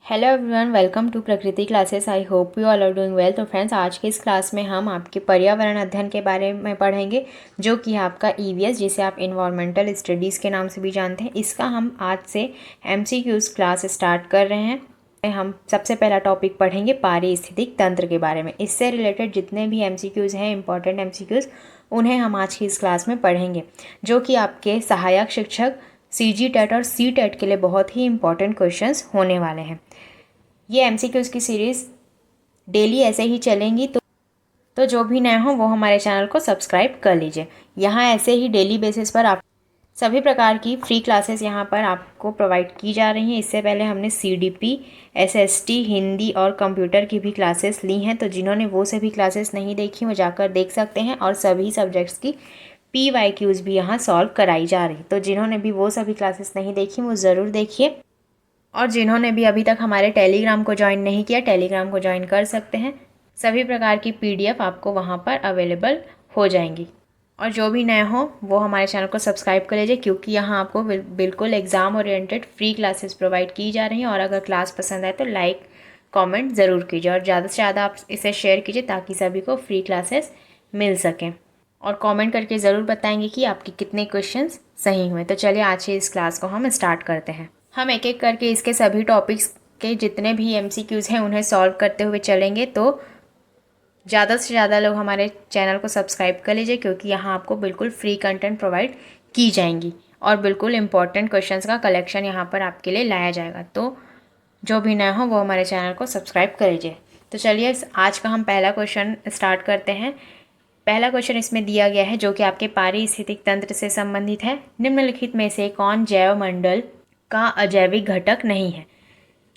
Hello everyone, welcome to Prakriti classes. I hope you all are doing well. तो friends, आज के इस class में हम आपके पर्यावरण अध्ययन के बारे में पढ़ेंगे, जो कि है आपका ईवीएस, जिसे आप इन्वायरमेंटल स्टडीज़ के नाम से भी जानते हैं। इसका हम आज से एमसीक्यूज़ क्लास स्टार्ट कर रहे हैं। हम सबसे पहला टॉपिक पढ़ेंगे पारिस्थितिक तंत्र के बारे में। इससे रिलेटेड जितने भी एमसीक्यूज़ हैं, इंपॉर्टेंट एमसीक्यूज़, उन्हें हम आज की इस क्लास में पढ़ेंगे, जो कि आपके सहायक शिक्षक सीजी टेट और सी टेट के लिए बहुत ही इंपॉर्टेंट क्वेश्चंस होने वाले हैं। ये एमसीक्यूज़ की सीरीज़ डेली ऐसे ही चलेंगी, तो जो भी नए हों वो हमारे चैनल को सब्सक्राइब कर लीजिए। यहाँ ऐसे ही डेली बेसिस पर आप सभी प्रकार की फ्री क्लासेस यहाँ पर आपको प्रोवाइड की जा रही हैं। इससे पहले हमने सीडीपी, एसएसटी, हिंदी और कंप्यूटर की भी क्लासेस ली हैं, तो जिन्होंने वो सभी क्लासेस नहीं देखी वो जाकर देख सकते हैं। और सभी सब्जेक्ट्स की PYQs भी यहाँ सॉल्व कराई जा रही, तो जिन्होंने भी वो सभी क्लासेस नहीं देखी वो ज़रूर देखिए। और जिन्होंने भी अभी तक हमारे टेलीग्राम को ज्वाइन नहीं किया, टेलीग्राम को ज्वाइन कर सकते हैं। सभी प्रकार की PDF आपको वहाँ पर अवेलेबल हो जाएंगी। और जो भी नए हो वो हमारे चैनल को सब्सक्राइब कर लीजिए, क्योंकि यहाँ आपको बिल्कुल exam oriented free classes provide की जा रही हैं। और अगर क्लास पसंद आए तो लाइक कमेंट ज़रूर कीजिए, और ज़्यादा से ज़्यादा आप इसे शेयर कीजिए ताकि सभी को फ्री क्लासेस मिल सकें। और कमेंट करके ज़रूर बताएंगे कि आपके कितने क्वेश्चंस सही हुए। तो चलिए आज से इस क्लास को हम स्टार्ट करते हैं। हम एक एक करके इसके सभी टॉपिक्स के जितने भी MCQs हैं उन्हें सॉल्व करते हुए चलेंगे। तो ज़्यादा से ज़्यादा लोग हमारे चैनल को सब्सक्राइब कर लीजिए, क्योंकि यहाँ आपको बिल्कुल फ्री कंटेंट प्रोवाइड की जाएंगी और बिल्कुल इंपॉर्टेंट क्वेश्चंस का कलेक्शन यहाँ पर आपके लिए लाया जाएगा। तो जो भी नया हो वो हमारे चैनल को सब्सक्राइब कर लीजिए। तो चलिए आज का हम पहला क्वेश्चन स्टार्ट करते हैं। पहला क्वेश्चन इसमें दिया गया है, जो कि आपके पारिस्थितिक तंत्र से संबंधित है। निम्नलिखित में से कौन जैव मंडल का अजैविक घटक नहीं है?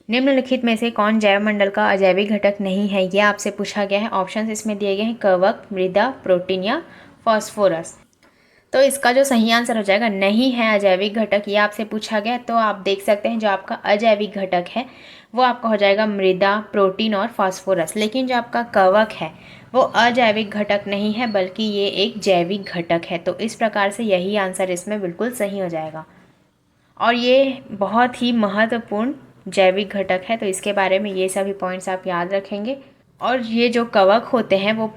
निम्नलिखित में से कौन जैव मंडल का अजैविक घटक नहीं है, यह आपसे पूछा गया है। ऑप्शन इसमें दिए गए हैं कवक, मृदा, प्रोटीन या फॉस्फोरस। तो इसका जो सही आंसर हो जाएगा नहीं है अजैविक घटक, ये आपसे पूछा गया। तो आप देख सकते हैं जो आपका अजैविक घटक है वो आपका हो जाएगा मृदा, प्रोटीन और फास्फोरस। लेकिन जो आपका कवक है वो अजैविक घटक नहीं है, बल्कि ये एक जैविक घटक है। तो इस प्रकार से यही आंसर इसमें बिल्कुल सही हो जाएगा। और ये बहुत ही महत्वपूर्ण जैविक घटक है, तो इसके बारे में ये सभी पॉइंट्स आप याद रखेंगे। और ये जो कवक होते हैं वो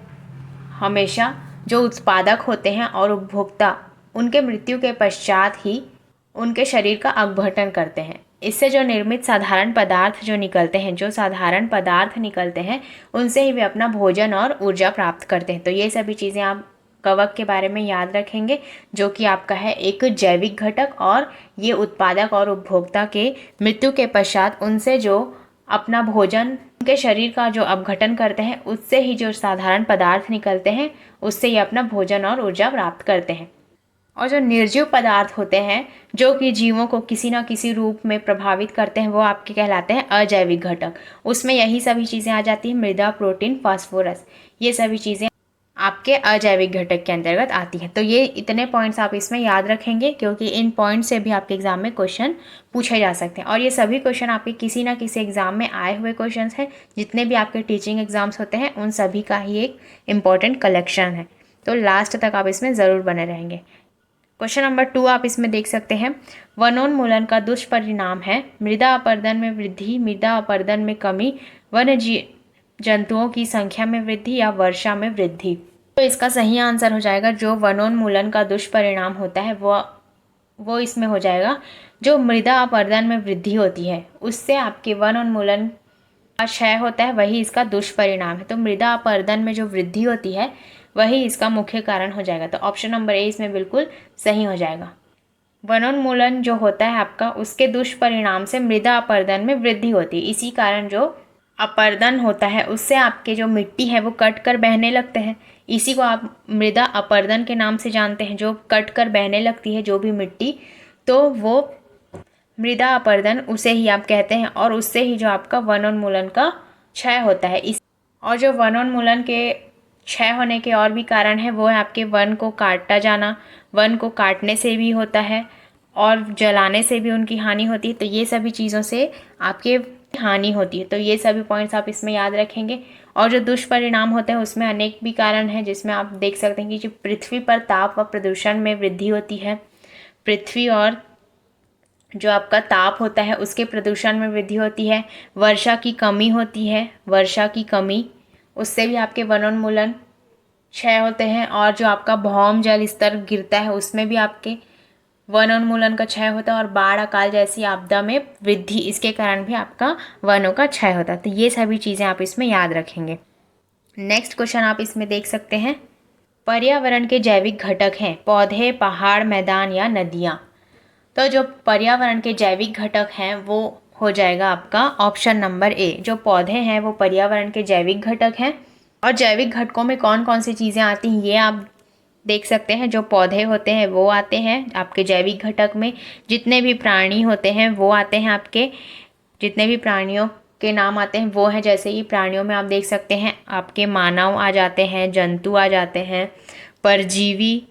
हमेशा जो उत्पादक होते हैं और उपभोक्ता उनके मृत्यु के पश्चात ही उनके शरीर का अपघटन करते हैं। इससे जो निर्मित साधारण पदार्थ जो निकलते हैं, जो साधारण पदार्थ निकलते हैं, उनसे ही वे अपना भोजन और ऊर्जा प्राप्त करते हैं। तो ये सभी चीज़ें आप कवक के बारे में याद रखेंगे, जो कि आपका है एक जैविक घटक। और ये उत्पादक और उपभोक्ता के मृत्यु के पश्चात उनसे जो अपना भोजन, उनके शरीर का जो अपघटन करते हैं, उससे ही जो साधारण पदार्थ निकलते हैं, उससे ही अपना भोजन और ऊर्जा प्राप्त करते हैं। और जो निर्जीव पदार्थ होते हैं जो कि जीवों को किसी न किसी रूप में प्रभावित करते हैं, वो आपके कहलाते हैं अजैविक घटक। उसमें यही सभी चीज़ें आ जाती हैं, मृदा, प्रोटीन, फास्फोरस, ये सभी चीज़ें आपके अजैविक घटक के अंतर्गत आती हैं। तो ये इतने पॉइंट्स आप इसमें याद रखेंगे, क्योंकि इन पॉइंट्स से भी आपके एग्जाम में क्वेश्चन पूछे जा सकते हैं। और ये सभी क्वेश्चन आपके किसी ना किसी एग्जाम में आए हुए क्वेश्चन हैं। जितने भी आपके टीचिंग एग्जाम्स होते हैं उन सभी का ही एक इम्पॉर्टेंट कलेक्शन है। तो लास्ट तक आप इसमें ज़रूर बने रहेंगे। क्वेश्चन नंबर 2 आप इसमें देख सकते हैं। वनोन्मूलन का दुष्परिणाम है मृदा अपरदन में वृद्धि, मृदा अपरदन में कमी, वन्य जंतुओं की संख्या में वृद्धि या वर्षा में वृद्धि। तो इसका सही आंसर हो जाएगा जो वनोन्मूलन का दुष्परिणाम होता है वो इसमें हो जाएगा जो मृदा अपरदन में वृद्धि होती है, उससे आपके वनोन्मूलन का क्षय होता है, वही इसका दुष्परिणाम है। तो मृदा अपरदन में जो वृद्धि होती है वही इसका मुख्य कारण हो जाएगा। तो ऑप्शन नंबर ए इसमें बिल्कुल सही हो जाएगा। वनोन्मूलन जो होता है आपका, उसके दुष्परिणाम से मृदा अपरदन में वृद्धि होती है। इसी कारण जो अपरदन होता है उससे आपके जो मिट्टी है वो कट कर बहने लगते हैं। इसी को आप मृदा अपरदन के नाम से जानते हैं। जो कट कर बहने लगती है जो भी मिट्टी, तो वो मृदा अपरदन उसे ही आप कहते हैं। और उससे ही जो आपका वनोन्मूलन का क्षय होता है। और जो वनोन्मूलन के क्षय होने के और भी कारण है, वो है आपके वन को काटा जाना। वन को काटने से भी होता है और जलाने से भी उनकी हानि होती है। तो ये सभी चीज़ों से आपके हानि होती है। तो ये सभी पॉइंट्स आप इसमें याद रखेंगे। और जो दुष्परिणाम होते हैं उसमें अनेक भी कारण हैं, जिसमें आप देख सकते हैं कि जो पृथ्वी पर ताप व प्रदूषण में वृद्धि होती है, पृथ्वी और जो आपका ताप होता है उसके प्रदूषण में वृद्धि होती है, वर्षा की कमी होती है, वर्षा की कमी, उससे भी आपके वनोन्मूलन क्षय होते हैं, और जो आपका भौम जल स्तर गिरता है उसमें भी आपके वनोन्मूलन का क्षय होता है, और बाढ़ अकाल जैसी आपदा में वृद्धि, इसके कारण भी आपका वनों का क्षय होता है। तो ये सभी चीज़ें आप इसमें याद रखेंगे। नेक्स्ट क्वेश्चन आप इसमें देख सकते हैं, पर्यावरण के जैविक घटक हैं पौधे, पहाड़, मैदान या नदियाँ। तो जो पर्यावरण के जैविक घटक हैं वो हो जाएगा आपका ऑप्शन नंबर ए। जो पौधे हैं वो पर्यावरण के जैविक घटक हैं। और जैविक घटकों में कौन कौन सी चीज़ें आती हैं ये आप देख सकते हैं। जो पौधे होते हैं वो आते हैं आपके जैविक घटक में, जितने भी प्राणी होते हैं वो आते हैं आपके, जितने भी प्राणियों के नाम आते हैं वो हैं, जैसे कि प्राणियों में आप देख सकते हैं आपके मानव आ जाते हैं, जंतु आ जाते हैं, परजीवी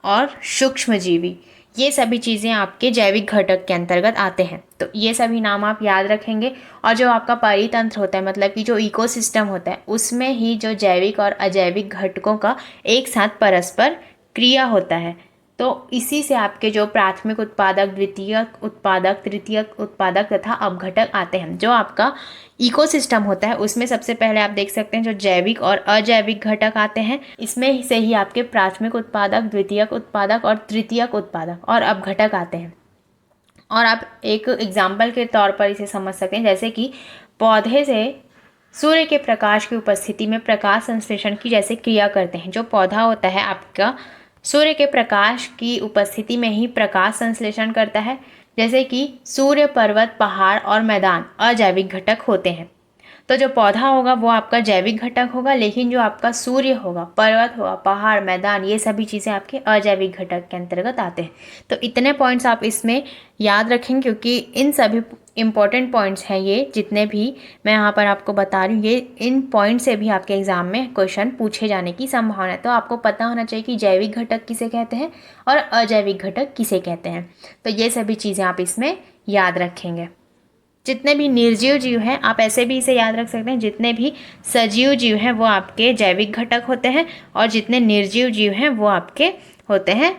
और सूक्ष्मजीवी, ये सभी चीज़ें आपके जैविक घटक के अंतर्गत आते हैं। तो ये सभी नाम आप याद रखेंगे। और जो आपका परितंत्र होता है, मतलब कि जो इकोसिस्टम होता है, उसमें ही जो जैविक और अजैविक घटकों का एक साथ परस्पर क्रिया होता है। तो इसी से आपके जो प्राथमिक उत्पादक, द्वितीयक उत्पादक, तृतीयक उत्पादक तथा अपघटक आते हैं। जो आपका इकोसिस्टम होता है उसमें सबसे पहले आप देख सकते हैं जो जैविक और अजैविक घटक आते हैं, इसमें से ही आपके प्राथमिक उत्पादक, द्वितीयक उत्पादक और तृतीयक उत्पादक और अपघटक आते हैं। और आप एक एग्जाम्पल के तौर पर इसे समझ सकते हैं, जैसे कि पौधे से सूर्य के प्रकाश की उपस्थिति में प्रकाश संश्लेषण की जैसे क्रिया करते हैं। जो पौधा होता है आपका सूर्य के प्रकाश की उपस्थिति में ही प्रकाश संश्लेषण करता है। जैसे कि सूर्य, पर्वत, पहाड़ और मैदान अजैविक घटक होते हैं। तो जो पौधा होगा वो आपका जैविक घटक होगा, लेकिन जो आपका सूर्य होगा, पर्वत होगा, पहाड़, मैदान, ये सभी चीज़ें आपके अजैविक घटक के अंतर्गत आते हैं। तो इतने पॉइंट्स आप इसमें याद रखें, क्योंकि इन सभी इंपॉर्टेंट पॉइंट्स हैं ये, जितने भी मैं यहाँ पर आपको बता रही हूँ, ये इन पॉइंट से भी आपके एग्जाम में क्वेश्चन पूछे जाने की संभावना है। तो आपको पता होना चाहिए कि जैविक घटक किसे कहते हैं और अजैविक घटक किसे कहते हैं। तो ये सभी चीज़ें आप इसमें याद रखेंगे। जितने भी निर्जीव जीव हैं आप ऐसे भी इसे याद रख सकते हैं, जितने भी सजीव जीव हैं वो आपके जैविक घटक होते हैं, और जितने निर्जीव जीव हैं वो आपके होते हैं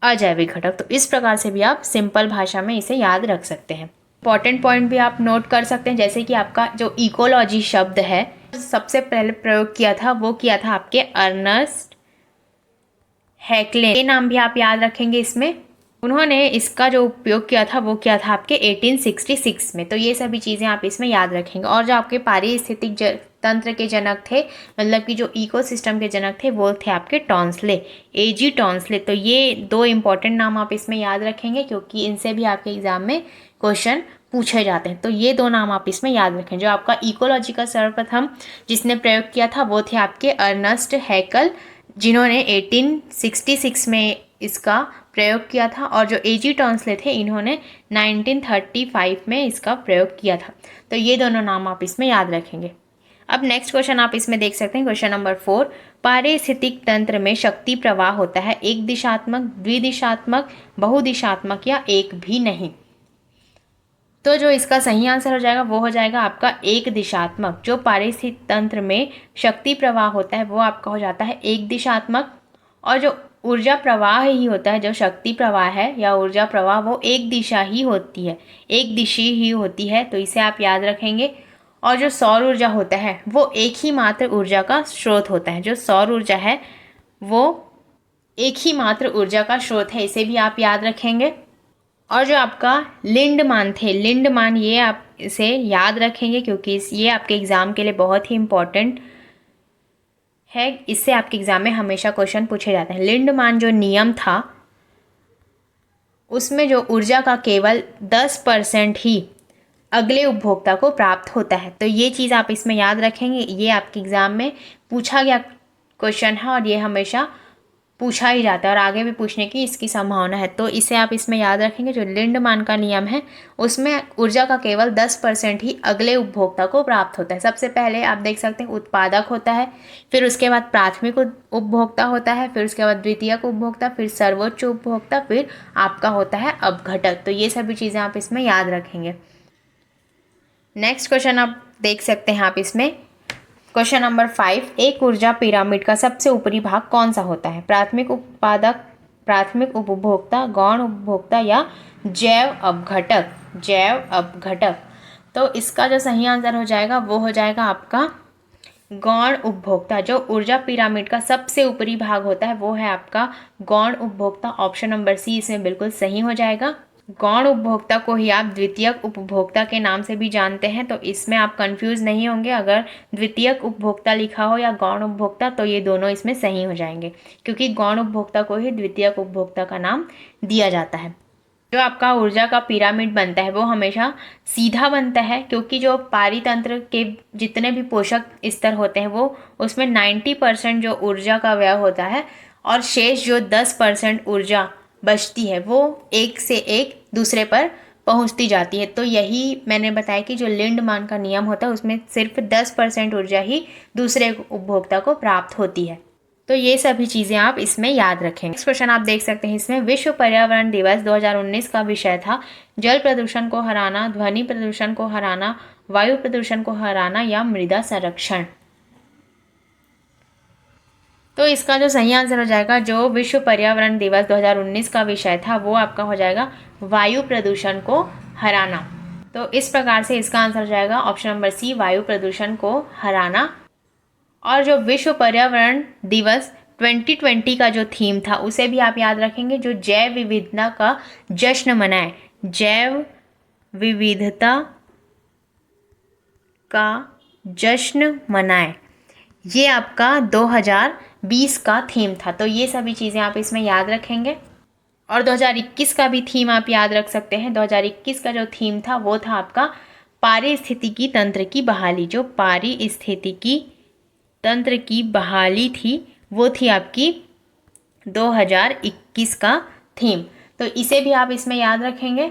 अजैविक घटक। तो इस प्रकार से भी आप सिंपल भाषा में इसे याद रख सकते हैं। इंपॉर्टेंट पॉइंट भी आप नोट कर सकते हैं, जैसे कि आपका जो इकोलॉजी शब्द है सबसे पहले प्रयोग किया था वो किया था आपके अर्नेस्ट हैक्ले, ये नाम भी आप याद रखेंगे इसमें। उन्होंने इसका जो उपयोग किया था वो किया था आपके 1866 में। तो ये सभी चीज़ें आप इसमें याद रखेंगे। और जो आपके पारिस्थितिक तंत्र के जनक थे, मतलब कि जो इकोसिस्टम के जनक थे, वो थे आपके टॉन्सले, एजी टॉन्सले। तो ये दो इंपॉर्टेंट नाम आप इसमें याद रखेंगे, क्योंकि इनसे भी आपके एग्जाम में क्वेश्चन पूछे जाते हैं। तो ये दो नाम आप इसमें याद रखें। जो आपका इकोलॉजी का सर्वप्रथम जिसने प्रयोग किया था वो थे आपके अर्नेस्ट हैकल, जिन्होंने 1866 में इसका प्रयोग किया था। और जो एजी टॉन्सले थे इन्होंने 1935 में इसका प्रयोग किया था। तो ये दोनों नाम आप इसमें याद रखेंगे। अब नेक्स्ट क्वेश्चन आप इसमें देख सकते हैं, क्वेश्चन नंबर 4, पारिस्थितिक तंत्र में शक्ति प्रवाह होता है एक दिशात्मक, द्विदिशात्मक, बहुदिशात्मक या एक भी नहीं। तो जो इसका सही आंसर हो जाएगा वो हो जाएगा आपका एक दिशात्मक। जो पारिस्थितिक तंत्र में शक्ति प्रवाह होता है वो आपका हो जाता है एक दिशात्मक, और जो ऊर्जा प्रवाह ही होता है, जो शक्ति प्रवाह है या ऊर्जा प्रवाह, वो एक दिशा ही होती है, एक दिशी ही होती है। तो इसे आप याद रखेंगे। और जो सौर ऊर्जा होता है वो एक ही मात्र ऊर्जा का स्रोत होता है। जो सौर ऊर्जा है वो एक ही मात्र ऊर्जा का स्रोत है, इसे भी आप याद रखेंगे। और जो आपका लिंड मान थे, लिंड मान, ये आप इसे याद रखेंगे, क्योंकि ये आपके एग्ज़ाम के लिए बहुत ही इम्पॉर्टेंट है। इससे आपके एग्ज़ाम में हमेशा क्वेश्चन पूछे जाते हैं। लिंड मान जो नियम था उसमें जो ऊर्जा का केवल 10% ही अगले उपभोक्ता को प्राप्त होता है। तो ये चीज़ आप इसमें याद रखेंगे। ये आपके एग्ज़ाम में पूछा गया क्वेश्चन है और ये हमेशा पूछा ही जाता है और आगे भी पूछने की इसकी संभावना है। तो इसे आप इसमें याद रखेंगे। जो लिंड मान का नियम है उसमें ऊर्जा का केवल 10% ही अगले उपभोक्ता को प्राप्त होता है। सबसे पहले आप देख सकते हैं उत्पादक होता है, फिर उसके बाद प्राथमिक उपभोक्ता होता है, फिर उसके बाद द्वितीयक उपभोक्ता, फिर सर्वोच्च उपभोक्ता, फिर आपका होता है अपघटक। तो ये सभी चीज़ें आप इसमें याद रखेंगे। नेक्स्ट क्वेश्चन आप देख सकते हैं आप इसमें, क्वेश्चन नंबर 5, एक ऊर्जा पिरामिड का सबसे ऊपरी भाग कौन सा होता है? प्राथमिक उत्पादक, प्राथमिक उपभोक्ता, गौण उपभोक्ता या जैव अपघटक। जैव अपघटक। तो इसका जो सही आंसर हो जाएगा वो हो जाएगा आपका गौण उपभोक्ता। जो ऊर्जा पिरामिड का सबसे ऊपरी भाग होता है वो है आपका गौण उपभोक्ता। ऑप्शन नंबर सी इसमें बिल्कुल सही हो जाएगा। गौण उपभोक्ता को ही आप द्वितीयक उपभोक्ता के नाम से भी जानते हैं, तो इसमें आप कंफ्यूज नहीं होंगे। अगर द्वितीयक उपभोक्ता लिखा हो या गौण उपभोक्ता तो ये दोनों इसमें सही हो जाएंगे, क्योंकि गौण उपभोक्ता को ही द्वितीयक उपभोक्ता का नाम दिया जाता है। जो आपका ऊर्जा का पिरामिड बनता है वो हमेशा सीधा बनता है, क्योंकि जो पारितंत्र के जितने भी पोषक स्तर होते हैं वो उसमें 90% जो ऊर्जा का व्यय होता है और शेष जो 10% ऊर्जा बचती है वो एक से एक दूसरे पर पहुंचती जाती है। तो यही मैंने बताया कि जो लिंडमान का नियम होता है उसमें सिर्फ 10% ऊर्जा ही दूसरे उपभोक्ता को प्राप्त होती है। तो ये सभी चीज़ें आप इसमें याद रखेंगे। नेक्स्ट क्वेश्चन आप देख सकते हैं इसमें, विश्व पर्यावरण दिवस 2019 का विषय था जल प्रदूषण को हराना, ध्वनि प्रदूषण को हराना, वायु प्रदूषण को हराना या मृदा संरक्षण। तो इसका जो सही आंसर हो जाएगा, जो विश्व पर्यावरण दिवस 2019 का विषय था वो आपका हो जाएगा वायु प्रदूषण को हराना। तो इस प्रकार से इसका आंसर हो जाएगा ऑप्शन नंबर सी, वायु प्रदूषण को हराना। और जो विश्व पर्यावरण दिवस 2020 का जो थीम था उसे भी आप याद रखेंगे, जो जैव विविधता का जश्न मनाए। जैव विविधता का जश्न मनाए, ये आपका 2020 का थीम था। तो ये सभी चीज़ें आप इसमें याद रखेंगे। और 2021 का भी थीम आप याद रख सकते हैं। 2021 का जो थीम था वो था आपका पारिस्थितिकी तंत्र की बहाली। जो पारिस्थितिकी तंत्र की बहाली थी वो थी आपकी 2021 का थीम। तो इसे भी आप इसमें याद रखेंगे।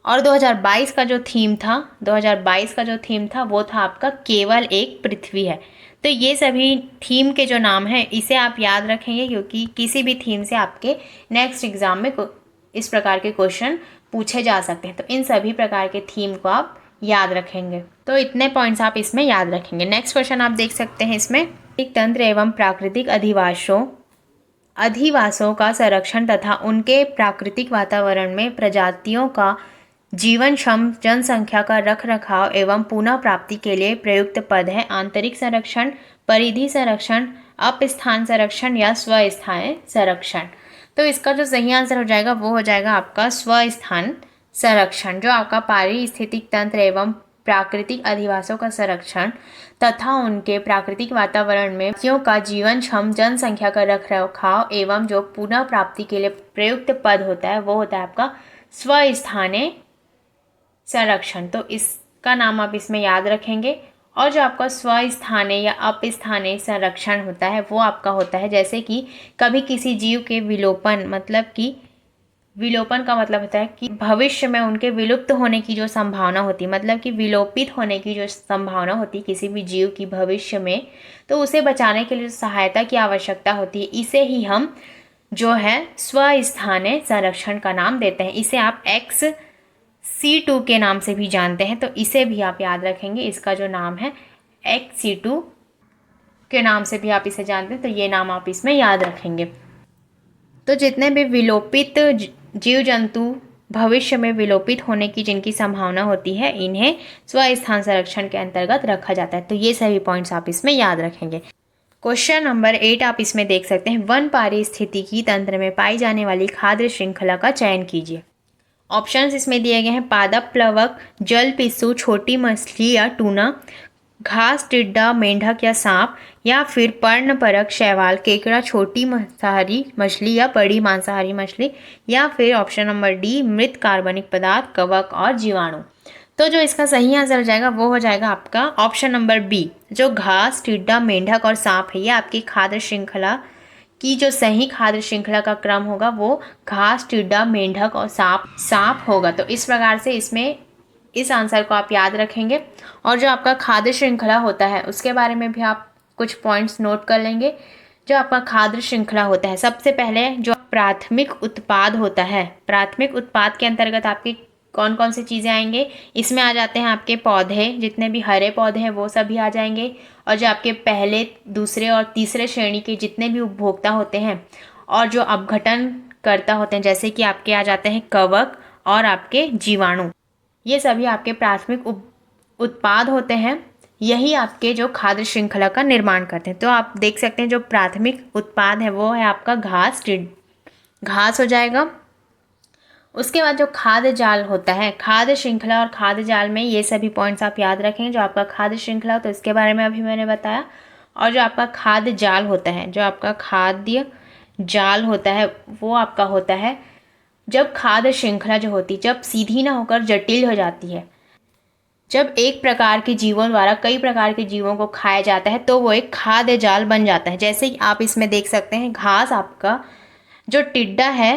और 2022 का जो थीम था, 2022 का जो थीम था वो था आपका केवल एक पृथ्वी है। तो ये सभी थीम के जो नाम हैं इसे आप याद रखेंगे, क्योंकि किसी भी थीम से आपके नेक्स्ट एग्जाम में इस प्रकार के क्वेश्चन पूछे जा सकते हैं। तो इन सभी प्रकार के थीम को आप याद रखेंगे। तो इतने पॉइंट्स आप इसमें याद रखेंगे। नेक्स्ट क्वेश्चन आप देख सकते हैं इसमें, एक तंत्र एवं प्राकृतिक अधिवासों का संरक्षण तथा उनके प्राकृतिक वातावरण में प्रजातियों का जीवनक्षम जनसंख्या का रखरखाव एवं पुनः प्राप्ति के लिए प्रयुक्त पद है आंतरिक संरक्षण, परिधि संरक्षण, अपस्थान संरक्षण या स्वस्थान संरक्षण। तो इसका जो सही आंसर हो जाएगा वो हो जाएगा आपका स्वस्थान संरक्षण। जो आपका पारिस्थितिक तंत्र एवं प्राकृतिक अधिवासों का संरक्षण तथा उनके प्राकृतिक वातावरण में प्रजातियों का जीवनक्षम जनसंख्या का रखरखाव एवं जो पुनः प्राप्ति के लिए प्रयुक्त पद होता है वो होता है आपका स्वस्थानीय संरक्षण। तो इसका नाम आप इसमें याद रखेंगे। और जो आपका स्वस्थानीय या अपस्थानीय संरक्षण होता है वो आपका होता है, जैसे कि कभी किसी जीव के विलोपन, मतलब कि विलोपन का मतलब होता है कि भविष्य में उनके विलुप्त होने की जो संभावना होती है, मतलब कि विलोपित होने की जो संभावना होती है किसी भी जीव की भविष्य में, तो उसे बचाने के लिए सहायता की आवश्यकता होती है। इसे ही हम जो है स्वस्थानीय संरक्षण का नाम देते हैं। इसे आप XC2 के नाम से भी जानते हैं, तो इसे भी आप याद रखेंगे। इसका जो नाम है XC2 के नाम से भी आप इसे जानते हैं, तो ये नाम आप इसमें याद रखेंगे। तो जितने भी विलोपित जीव जंतु भविष्य में विलोपित होने की जिनकी संभावना होती है इन्हें स्वस्थान संरक्षण के अंतर्गत रखा जाता है। तो ये सभी पॉइंट्स आप इसमें याद रखेंगे। क्वेश्चन नंबर 8 आप इसमें देख सकते हैं, वन पारिस्थितिकी तंत्र में पाई जाने वाली खाद्य श्रृंखला का चयन कीजिए। ऑप्शंस इसमें दिए गए हैं, पादप प्लवक, जल पिस्सू, छोटी मछली या टूना, घास टिड्डा, मेंढक या सांप, या फिर पर्णपरक शैवाल, केकड़ा, छोटी मांसाहारी मछली या बड़ी मांसाहारी मछली, या फिर ऑप्शन नंबर डी मृत कार्बनिक पदार्थ, कवक और जीवाणु। तो जो इसका सही आंसर हो जाएगा वो हो जाएगा आपका ऑप्शन नंबर बी, जो घास टिड्डा, मेंढक और सांप है। ये आपकी खाद्य श्रृंखला की जो सही खाद्य श्रृंखला का क्रम होगा वो घास टिड्डा, मेंढक और सांप होगा। तो इस प्रकार से इसमें इस आंसर को आप याद रखेंगे। और जो आपका खाद्य श्रृंखला होता है उसके बारे में भी आप कुछ पॉइंट्स नोट कर लेंगे। जो आपका खाद्य श्रृंखला होता है, सबसे पहले जो प्राथमिक उत्पाद होता है, प्राथमिक उत्पाद के अंतर्गत आपके कौन कौन सी चीज़ें आएंगे, इसमें आ जाते हैं आपके पौधे, जितने भी हरे पौधे हैं वो सभी आ जाएंगे। और जो आपके पहले, दूसरे और तीसरे श्रेणी के जितने भी उपभोक्ता होते हैं और जो अपघटनकर्ता होते हैं, जैसे कि आपके आ जाते हैं कवक और आपके जीवाणु, ये सभी आपके प्राथमिक उत्पाद होते हैं। यही आपके जो खाद्य श्रृंखला का निर्माण करते हैं। तो आप देख सकते हैं जो प्राथमिक उत्पाद है वो है आपका घास हो जाएगा। उसके बाद जो खाद्य जाल होता है, खाद्य श्रृंखला और खाद्य जाल में ये सभी पॉइंट्स आप याद रखेंगे। जो आपका खाद्य श्रृंखला तो इसके बारे में अभी मैंने बताया, और जो आपका खाद्य जाल होता है, जो आपका खाद्य जाल होता है वो आपका होता है जब खाद्य श्रृंखला जो होती है जब सीधी ना होकर जटिल हो जाती है, जब एक प्रकार के जीवों द्वारा कई प्रकार के जीवों को खाया जाता है तो वो एक खाद्य जाल बन जाता है। जैसे कि आप इसमें देख सकते हैं घास, आपका जो टिड्डा है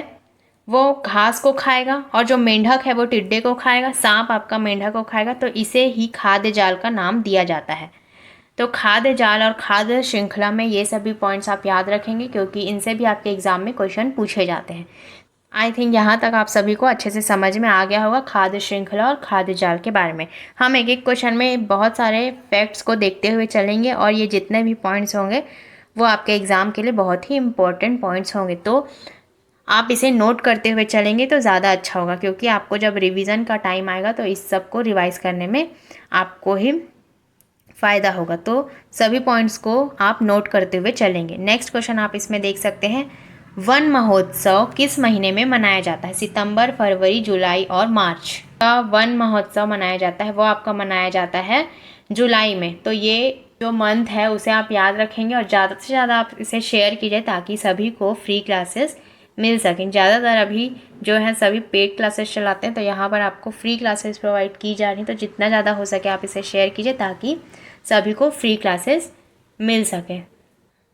वो घास को खाएगा और जो मेंढक है वो टिड्डे को खाएगा, सांप आपका मेंढक को खाएगा, तो इसे ही खाद्य जाल का नाम दिया जाता है। तो खाद्य जाल और खाद्य श्रृंखला में ये सभी पॉइंट्स आप याद रखेंगे क्योंकि इनसे भी आपके एग्जाम में क्वेश्चन पूछे जाते हैं। आई थिंक यहाँ तक आप सभी को अच्छे से समझ में आ गया होगा खाद्य श्रृंखला और खाद्य जाल के बारे में। हम एक एक क्वेश्चन में बहुत सारे फैक्ट्स को देखते हुए चलेंगे और ये जितने भी पॉइंट्स होंगे वो आपके एग्ज़ाम के लिए बहुत ही इंपॉर्टेंट पॉइंट्स होंगे। तो आप इसे नोट करते हुए चलेंगे तो ज़्यादा अच्छा होगा, क्योंकि आपको जब रिवीजन का टाइम आएगा तो इस सब को रिवाइज करने में आपको ही फ़ायदा होगा। तो सभी पॉइंट्स को आप नोट करते हुए चलेंगे। नेक्स्ट क्वेश्चन आप इसमें देख सकते हैं, वन महोत्सव किस महीने में मनाया जाता है? सितंबर, फरवरी, जुलाई और मार्च का वन महोत्सव मनाया जाता है वो आपका मनाया जाता है जुलाई में। तो ये जो मंथ है उसे आप याद रखेंगे और ज़्यादा से ज़्यादा आप इसे शेयर कीजिए ताकि सभी को फ्री क्लासेस मिल सकें। ज़्यादातर अभी जो है सभी पेड क्लासेस चलाते हैं, तो यहाँ पर आपको फ्री क्लासेस प्रोवाइड की जा रही, तो जितना ज़्यादा हो सके आप इसे शेयर कीजिए ताकि सभी को फ्री क्लासेस मिल सके।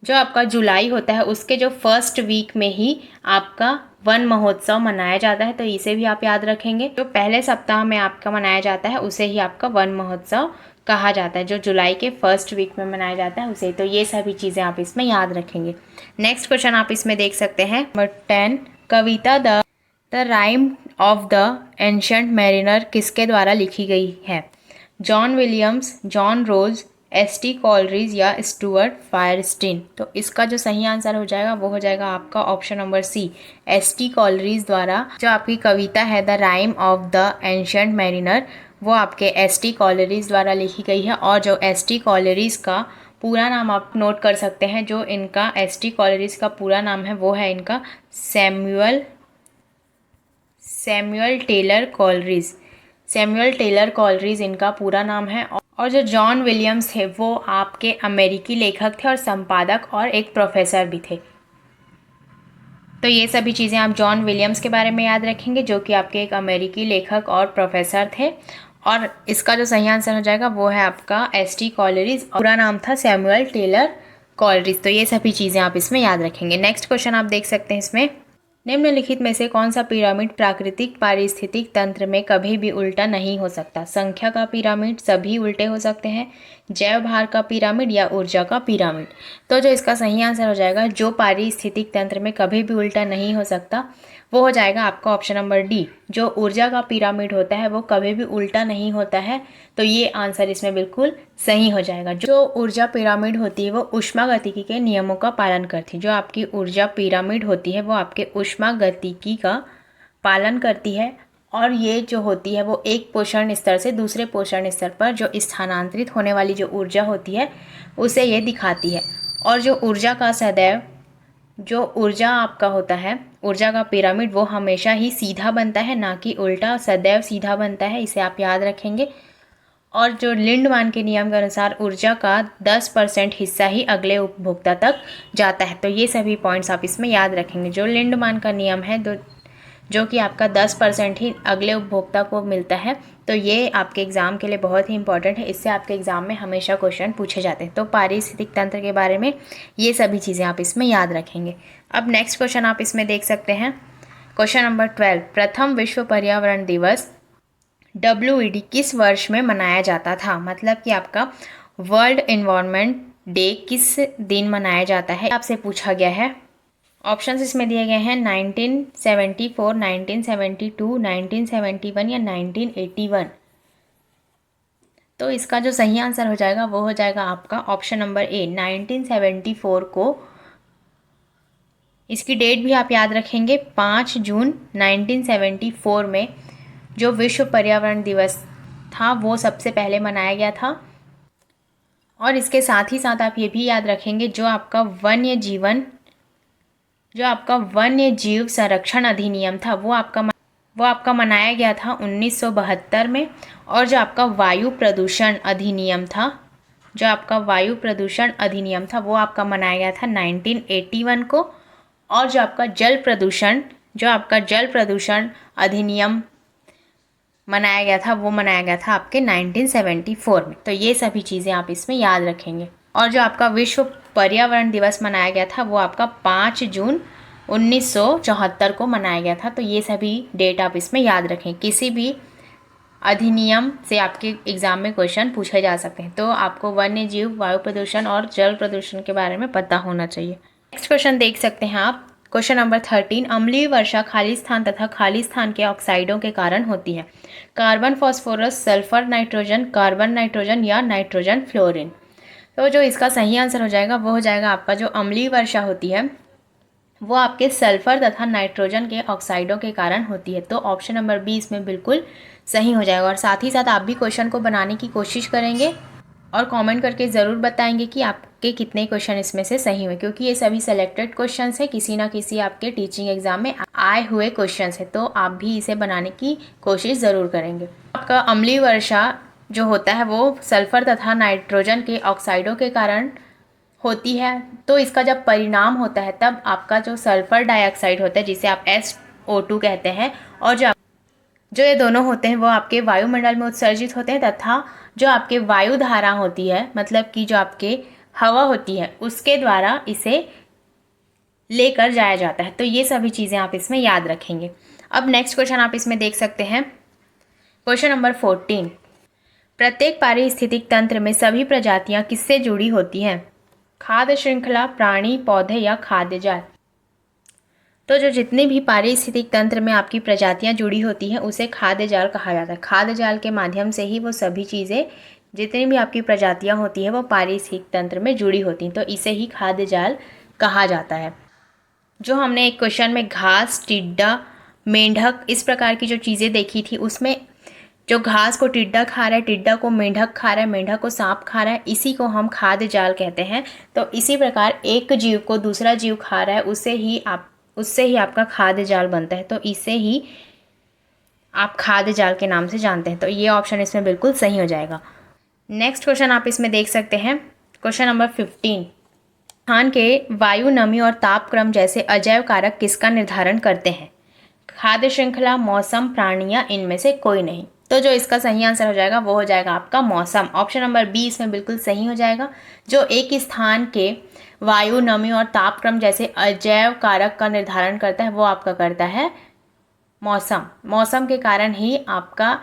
जो आपका जुलाई होता है उसके जो फर्स्ट वीक में ही आपका वन महोत्सव मनाया जाता है, तो इसे भी आप याद रखेंगे। जो पहले सप्ताह में आपका मनाया जाता है उसे ही आपका वन महोत्सव कहा जाता है, जो जुलाई के फर्स्ट वीक में मनाया जाता है उसे। तो ये सभी चीज़ें आप इसमें याद रखेंगे। नेक्स्ट क्वेश्चन आप इसमें देख सकते हैं, number 10, Kavita the rime of the ancient mariner किसके द्वारा लिखी गई है? जॉन विलियम्स, जॉन रोज, एस.टी. कॉलरिज या स्टुअर्ट फायरस्टीन। तो इसका जो सही आंसर हो जाएगा वो हो जाएगा आपका option number C, S T. Coleridge द्वारा जो आपकी कविता है the rime of the ancient mariner वो आपके एस.टी. कॉलरिज द्वारा लिखी गई है। और जो एस.टी. कॉलरिज का पूरा नाम आप नोट कर सकते हैं, जो इनका एस.टी. कॉलरिज का पूरा नाम है वो है इनका Samuel Taylor Coleridge. Samuel Taylor Coleridge इनका पूरा नाम है। और जो जॉन विलियम्स थे वो आपके अमेरिकी लेखक थे और संपादक और एक प्रोफेसर भी थे। तो ये सभी चीज़ें आप जॉन विलियम्स के बारे में याद रखेंगे जो कि आपके एक अमेरिकी लेखक और प्रोफेसर थे। और इसका जो सही आंसर हो जाएगा वो है आपका एस.टी. कॉलरिज, पूरा नाम था सैमुअल टेलर कॉलरिज। तो ये सभी चीज़ें आप इसमें याद रखेंगे। नेक्स्ट क्वेश्चन आप देख सकते हैं इसमें, निम्नलिखित में से कौन सा पिरामिड प्राकृतिक पारिस्थितिक तंत्र में कभी भी उल्टा नहीं हो सकता? संख्या का पिरामिड, सभी उल्टे हो सकते हैं, जैव भार का पिरामिड या ऊर्जा का पिरामिड। तो जो इसका सही आंसर हो जाएगा, जो पारिस्थितिक तंत्र में कभी भी उल्टा नहीं हो सकता वो हो जाएगा आपका ऑप्शन नंबर डी। जो ऊर्जा का पिरामिड होता है वो कभी भी उल्टा नहीं होता है, तो ये आंसर इसमें बिल्कुल सही हो जाएगा। जो ऊर्जा पिरामिड होती है वो ऊष्मागतिकी के नियमों का पालन करती है। जो आपकी ऊर्जा पिरामिड होती है वो आपके ऊष्मागतिकी का पालन करती है, और ये जो होती है वो एक पोषण स्तर से दूसरे पोषण स्तर पर जो स्थानांतरित होने वाली जो ऊर्जा होती है उसे ये दिखाती है। और जो ऊर्जा का सदैव जो ऊर्जा आपका होता है, ऊर्जा का पिरामिड वो हमेशा ही सीधा बनता है, ना कि उल्टा, सदैव सीधा बनता है, इसे आप याद रखेंगे। और जो लिंडमान के नियम के अनुसार ऊर्जा का 10% हिस्सा ही अगले उपभोक्ता तक जाता है। तो ये सभी पॉइंट्स आप इसमें याद रखेंगे। जो लिंडमान का नियम है जो कि आपका 10% ही अगले उपभोक्ता को मिलता है, तो ये आपके एग्ज़ाम के लिए बहुत ही इंपॉर्टेंट है। इससे आपके एग्ज़ाम में हमेशा क्वेश्चन पूछे जाते हैं। तो पारिस्थितिक तंत्र के बारे में ये सभी चीज़ें आप इसमें याद रखेंगे। अब नेक्स्ट क्वेश्चन आप इसमें देख सकते हैं, क्वेश्चन नंबर 12, प्रथम विश्व पर्यावरण दिवस WED किस वर्ष में मनाया जाता था? मतलब कि आपका वर्ल्ड एनवायरनमेंट डे किस दिन मनाया जाता है, आपसे पूछा गया है। ऑप्शंस इसमें दिए गए हैं 1974, 1972, 1971 या 1981। तो इसका जो सही आंसर हो जाएगा वो हो जाएगा आपका ऑप्शन नंबर ए, 1974 को इसकी डेट भी आप याद रखेंगे, 5 जून 1974 में जो विश्व पर्यावरण दिवस था वो सबसे पहले मनाया गया था। और इसके साथ ही साथ आप ये भी याद रखेंगे जो आपका वन्य जीव संरक्षण अधिनियम था वो आपका मनाया गया था 1972 में। और जो आपका वायु प्रदूषण अधिनियम था वो आपका मनाया गया था 1981 को। और जो आपका जल प्रदूषण अधिनियम मनाया गया था वो मनाया गया था आपके 1974 में। तो ये सभी चीज़ें आप इसमें याद रखेंगे। और जो आपका विश्व पर्यावरण दिवस मनाया गया था वो आपका 5 जून 1974 को मनाया गया था। तो ये सभी डेट आप इसमें याद रखें। किसी भी अधिनियम से आपके एग्ज़ाम में क्वेश्चन पूछे जा सकते हैं, तो आपको वन्य जीव, वायु प्रदूषण और जल प्रदूषण के बारे में पता होना चाहिए। नेक्स्ट क्वेश्चन देख सकते हैं आप, क्वेश्चन नंबर 13। अम्लीय वर्षा खाली स्थान तथा खाली स्थान के ऑक्साइडों के कारण होती है। Carbon, phosphorus, sulphur, nitrogen, carbon nitrogen या नाइट्रोजन फ्लोरीन। तो जो इसका सही आंसर हो जाएगा वो हो जाएगा आपका जो अम्लीय वर्षा होती है वो आपके सल्फर तथा नाइट्रोजन के ऑक्साइडों के कारण होती है। तो ऑप्शन नंबर बी इसमें बिल्कुल सही हो जाएगा। और साथ ही साथ आप भी क्वेश्चन को बनाने की कोशिश करेंगे और कमेंट करके ज़रूर बताएंगे कि आपके कितने क्वेश्चन इसमें से सही हुए, क्योंकि ये सभी सेलेक्टेड क्वेश्चन है, किसी ना किसी आपके टीचिंग एग्जाम में आए हुए क्वेश्चन है। तो आप भी इसे बनाने की कोशिश ज़रूर करेंगे। आपका अम्लीय वर्षा जो होता है वो सल्फर तथा नाइट्रोजन के ऑक्साइडों के कारण होती है। तो इसका जब परिणाम होता है तब आपका जो सल्फर डाइऑक्साइड होता है जिसे आप SO2 कहते हैं, और जो ये दोनों होते हैं वो आपके वायुमंडल में उत्सर्जित होते हैं, तथा जो आपके वायु धारा होती है, मतलब कि जो आपके हवा होती है, उसके द्वारा इसे लेकर जाया जाता है। तो ये सभी चीज़ें आप इसमें याद रखेंगे। अब नेक्स्ट क्वेश्चन आप इसमें देख सकते हैं, क्वेश्चन नंबर 14। प्रत्येक पारिस्थितिक तंत्र में सभी प्रजातियां किससे जुड़ी होती हैं? खाद्य श्रृंखला, प्राणी, पौधे या खाद्य जाल। तो जो जितने भी पारिस्थितिक तंत्र में आपकी प्रजातियां जुड़ी होती हैं उसे खाद्य जाल कहा जाता है। खाद्य जाल के माध्यम से ही वो सभी चीज़ें, जितनी भी आपकी प्रजातियां होती हैं वो पारिस्थितिक तंत्र में जुड़ी होती हैं, तो इसे ही खाद्य जाल कहा जाता है। जो हमने एक क्वेश्चन में घास, टिड्डा, मेंढक इस प्रकार की जो चीज़ें देखी थी, उसमें जो घास को टिड्डा खा रहा है, टिड्डा को मेंढक खा रहा है, मेंढक को सांप खा रहा है, इसी को हम खाद्य जाल कहते हैं। तो इसी प्रकार एक जीव को दूसरा जीव खा रहा है, उससे ही आपका खाद्य जाल बनता है। तो इसे ही आप खाद्य जाल के नाम से जानते हैं। तो ये ऑप्शन इसमें बिल्कुल सही हो जाएगा। नेक्स्ट क्वेश्चन आप इसमें देख सकते हैं, क्वेश्चन नंबर 15। स्थान के वायु, नमी और तापक्रम जैसे अजैव कारक किसका निर्धारण करते हैं? खाद्य श्रृंखला, मौसम, प्राणी या इनमें से कोई नहीं। तो जो इसका सही आंसर हो जाएगा वो हो जाएगा आपका मौसम। ऑप्शन नंबर बी इसमें बिल्कुल सही हो जाएगा। जो एक स्थान के वायु, नमी और तापक्रम जैसे अजैव कारक का निर्धारण करता है वो आपका करता है मौसम। मौसम के कारण ही आपका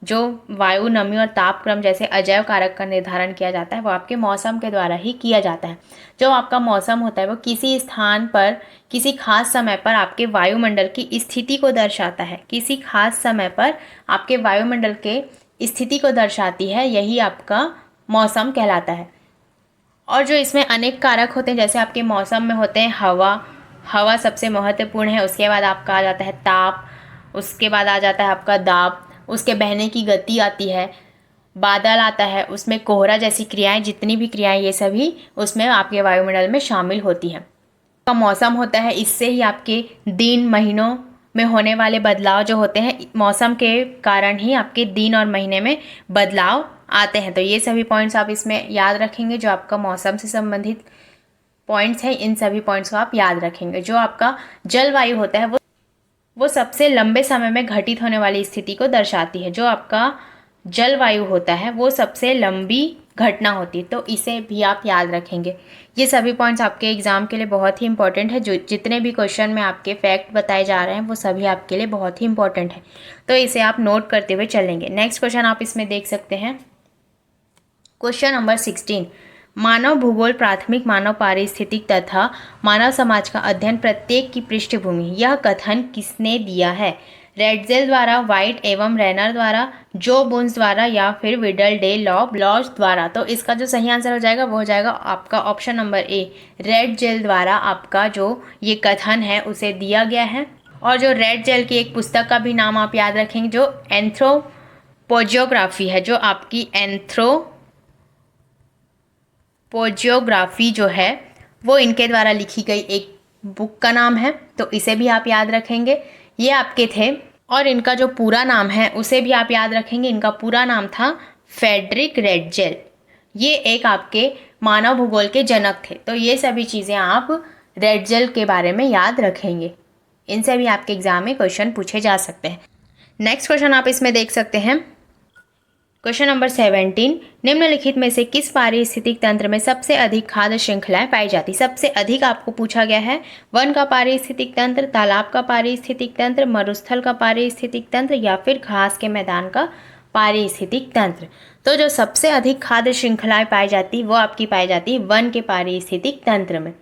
जो वायु, नमी और तापक्रम जैसे अजैव कारक का निर्धारण किया जाता है वो आपके मौसम के द्वारा ही किया जाता है। जो आपका मौसम होता है वो किसी स्थान पर किसी खास समय पर आपके वायुमंडल की स्थिति को दर्शाता है। किसी खास समय पर आपके वायुमंडल के स्थिति को दर्शाती है, यही आपका मौसम कहलाता है। और जो इसमें अनेक कारक होते हैं, जैसे आपके मौसम में होते हैं हवा सबसे महत्वपूर्ण है, उसके बाद आपका आ जाता है ताप, उसके बाद आ जाता है आपका दाब, उसके बहने की गति आती है, बादल आता है, उसमें कोहरा जैसी क्रियाएं, जितनी भी क्रियाएं ये सभी उसमें आपके वायुमंडल में शामिल होती हैं। का मौसम होता है, इससे ही आपके दिन, महीनों में होने वाले बदलाव जो होते हैं, मौसम के कारण ही आपके दिन और महीने में बदलाव आते हैं। तो ये सभी पॉइंट्स आप इसमें याद रखेंगे। जो आपका मौसम से संबंधित पॉइंट्स हैं, इन सभी पॉइंट्स को आप याद रखेंगे। जो आपका जलवायु होता है वो सबसे लंबे समय में घटित होने वाली स्थिति को दर्शाती है। जो आपका जलवायु होता है वो सबसे लंबी घटना होती है, तो इसे भी आप याद रखेंगे। ये सभी पॉइंट्स आपके एग्जाम के लिए बहुत ही इंपॉर्टेंट है। जो जितने भी क्वेश्चन में आपके फैक्ट बताए जा रहे हैं वो सभी आपके लिए बहुत ही इंपॉर्टेंट है, तो इसे आप नोट करते हुए चलेंगे। नेक्स्ट क्वेश्चन आप इसमें देख सकते हैं, क्वेश्चन नंबर 16। मानव भूगोल, प्राथमिक मानव पारिस्थितिक तथा मानव समाज का अध्ययन प्रत्येक की पृष्ठभूमि, यह कथन किसने दिया है? रेडजेल द्वारा, वाइट एवं रेनर द्वारा, जो बुन्स द्वारा या फिर विडल डे लॉज द्वारा। तो इसका जो सही आंसर हो जाएगा वो हो जाएगा आपका ऑप्शन नंबर ए, रेड जेल द्वारा आपका जो ये कथन है उसे दिया गया है। और जो रेड जेल की एक पुस्तक का भी नाम आप याद रखेंगे जो एंथ्रोपोजियोग्राफी है, जो आपकी एंथ्रोपोजियोग्राफी जो है वो इनके द्वारा लिखी गई एक बुक का नाम है, तो इसे भी आप याद रखेंगे। ये आपके थे। और इनका जो पूरा नाम है उसे भी आप याद रखेंगे। इनका पूरा नाम था फ्रेडरिक रेडजेल। ये एक आपके मानव भूगोल के जनक थे। तो ये सभी चीज़ें आप रेडजेल के बारे में याद रखेंगे। इनसे भी आपके एग्जाम में क्वेश्चन पूछे जा सकते हैं। नेक्स्ट क्वेश्चन आप इसमें देख सकते हैं। क्वेश्चन नंबर 17, निम्नलिखित में से किस पारिस्थितिक तंत्र में सबसे अधिक खाद्य श्रृंखलाएं पाई जाती? सबसे अधिक आपको पूछा गया है वन का पारिस्थितिक तंत्र, तालाब का पारिस्थितिक तंत्र, मरुस्थल का पारिस्थितिक तंत्र या फिर घास के मैदान का पारिस्थितिक तंत्र। तो जो सबसे अधिक खाद्य श्रृंखलाएं पाई जाती वो आपकी पाई जाती वन के पारिस्थितिक तंत्र में।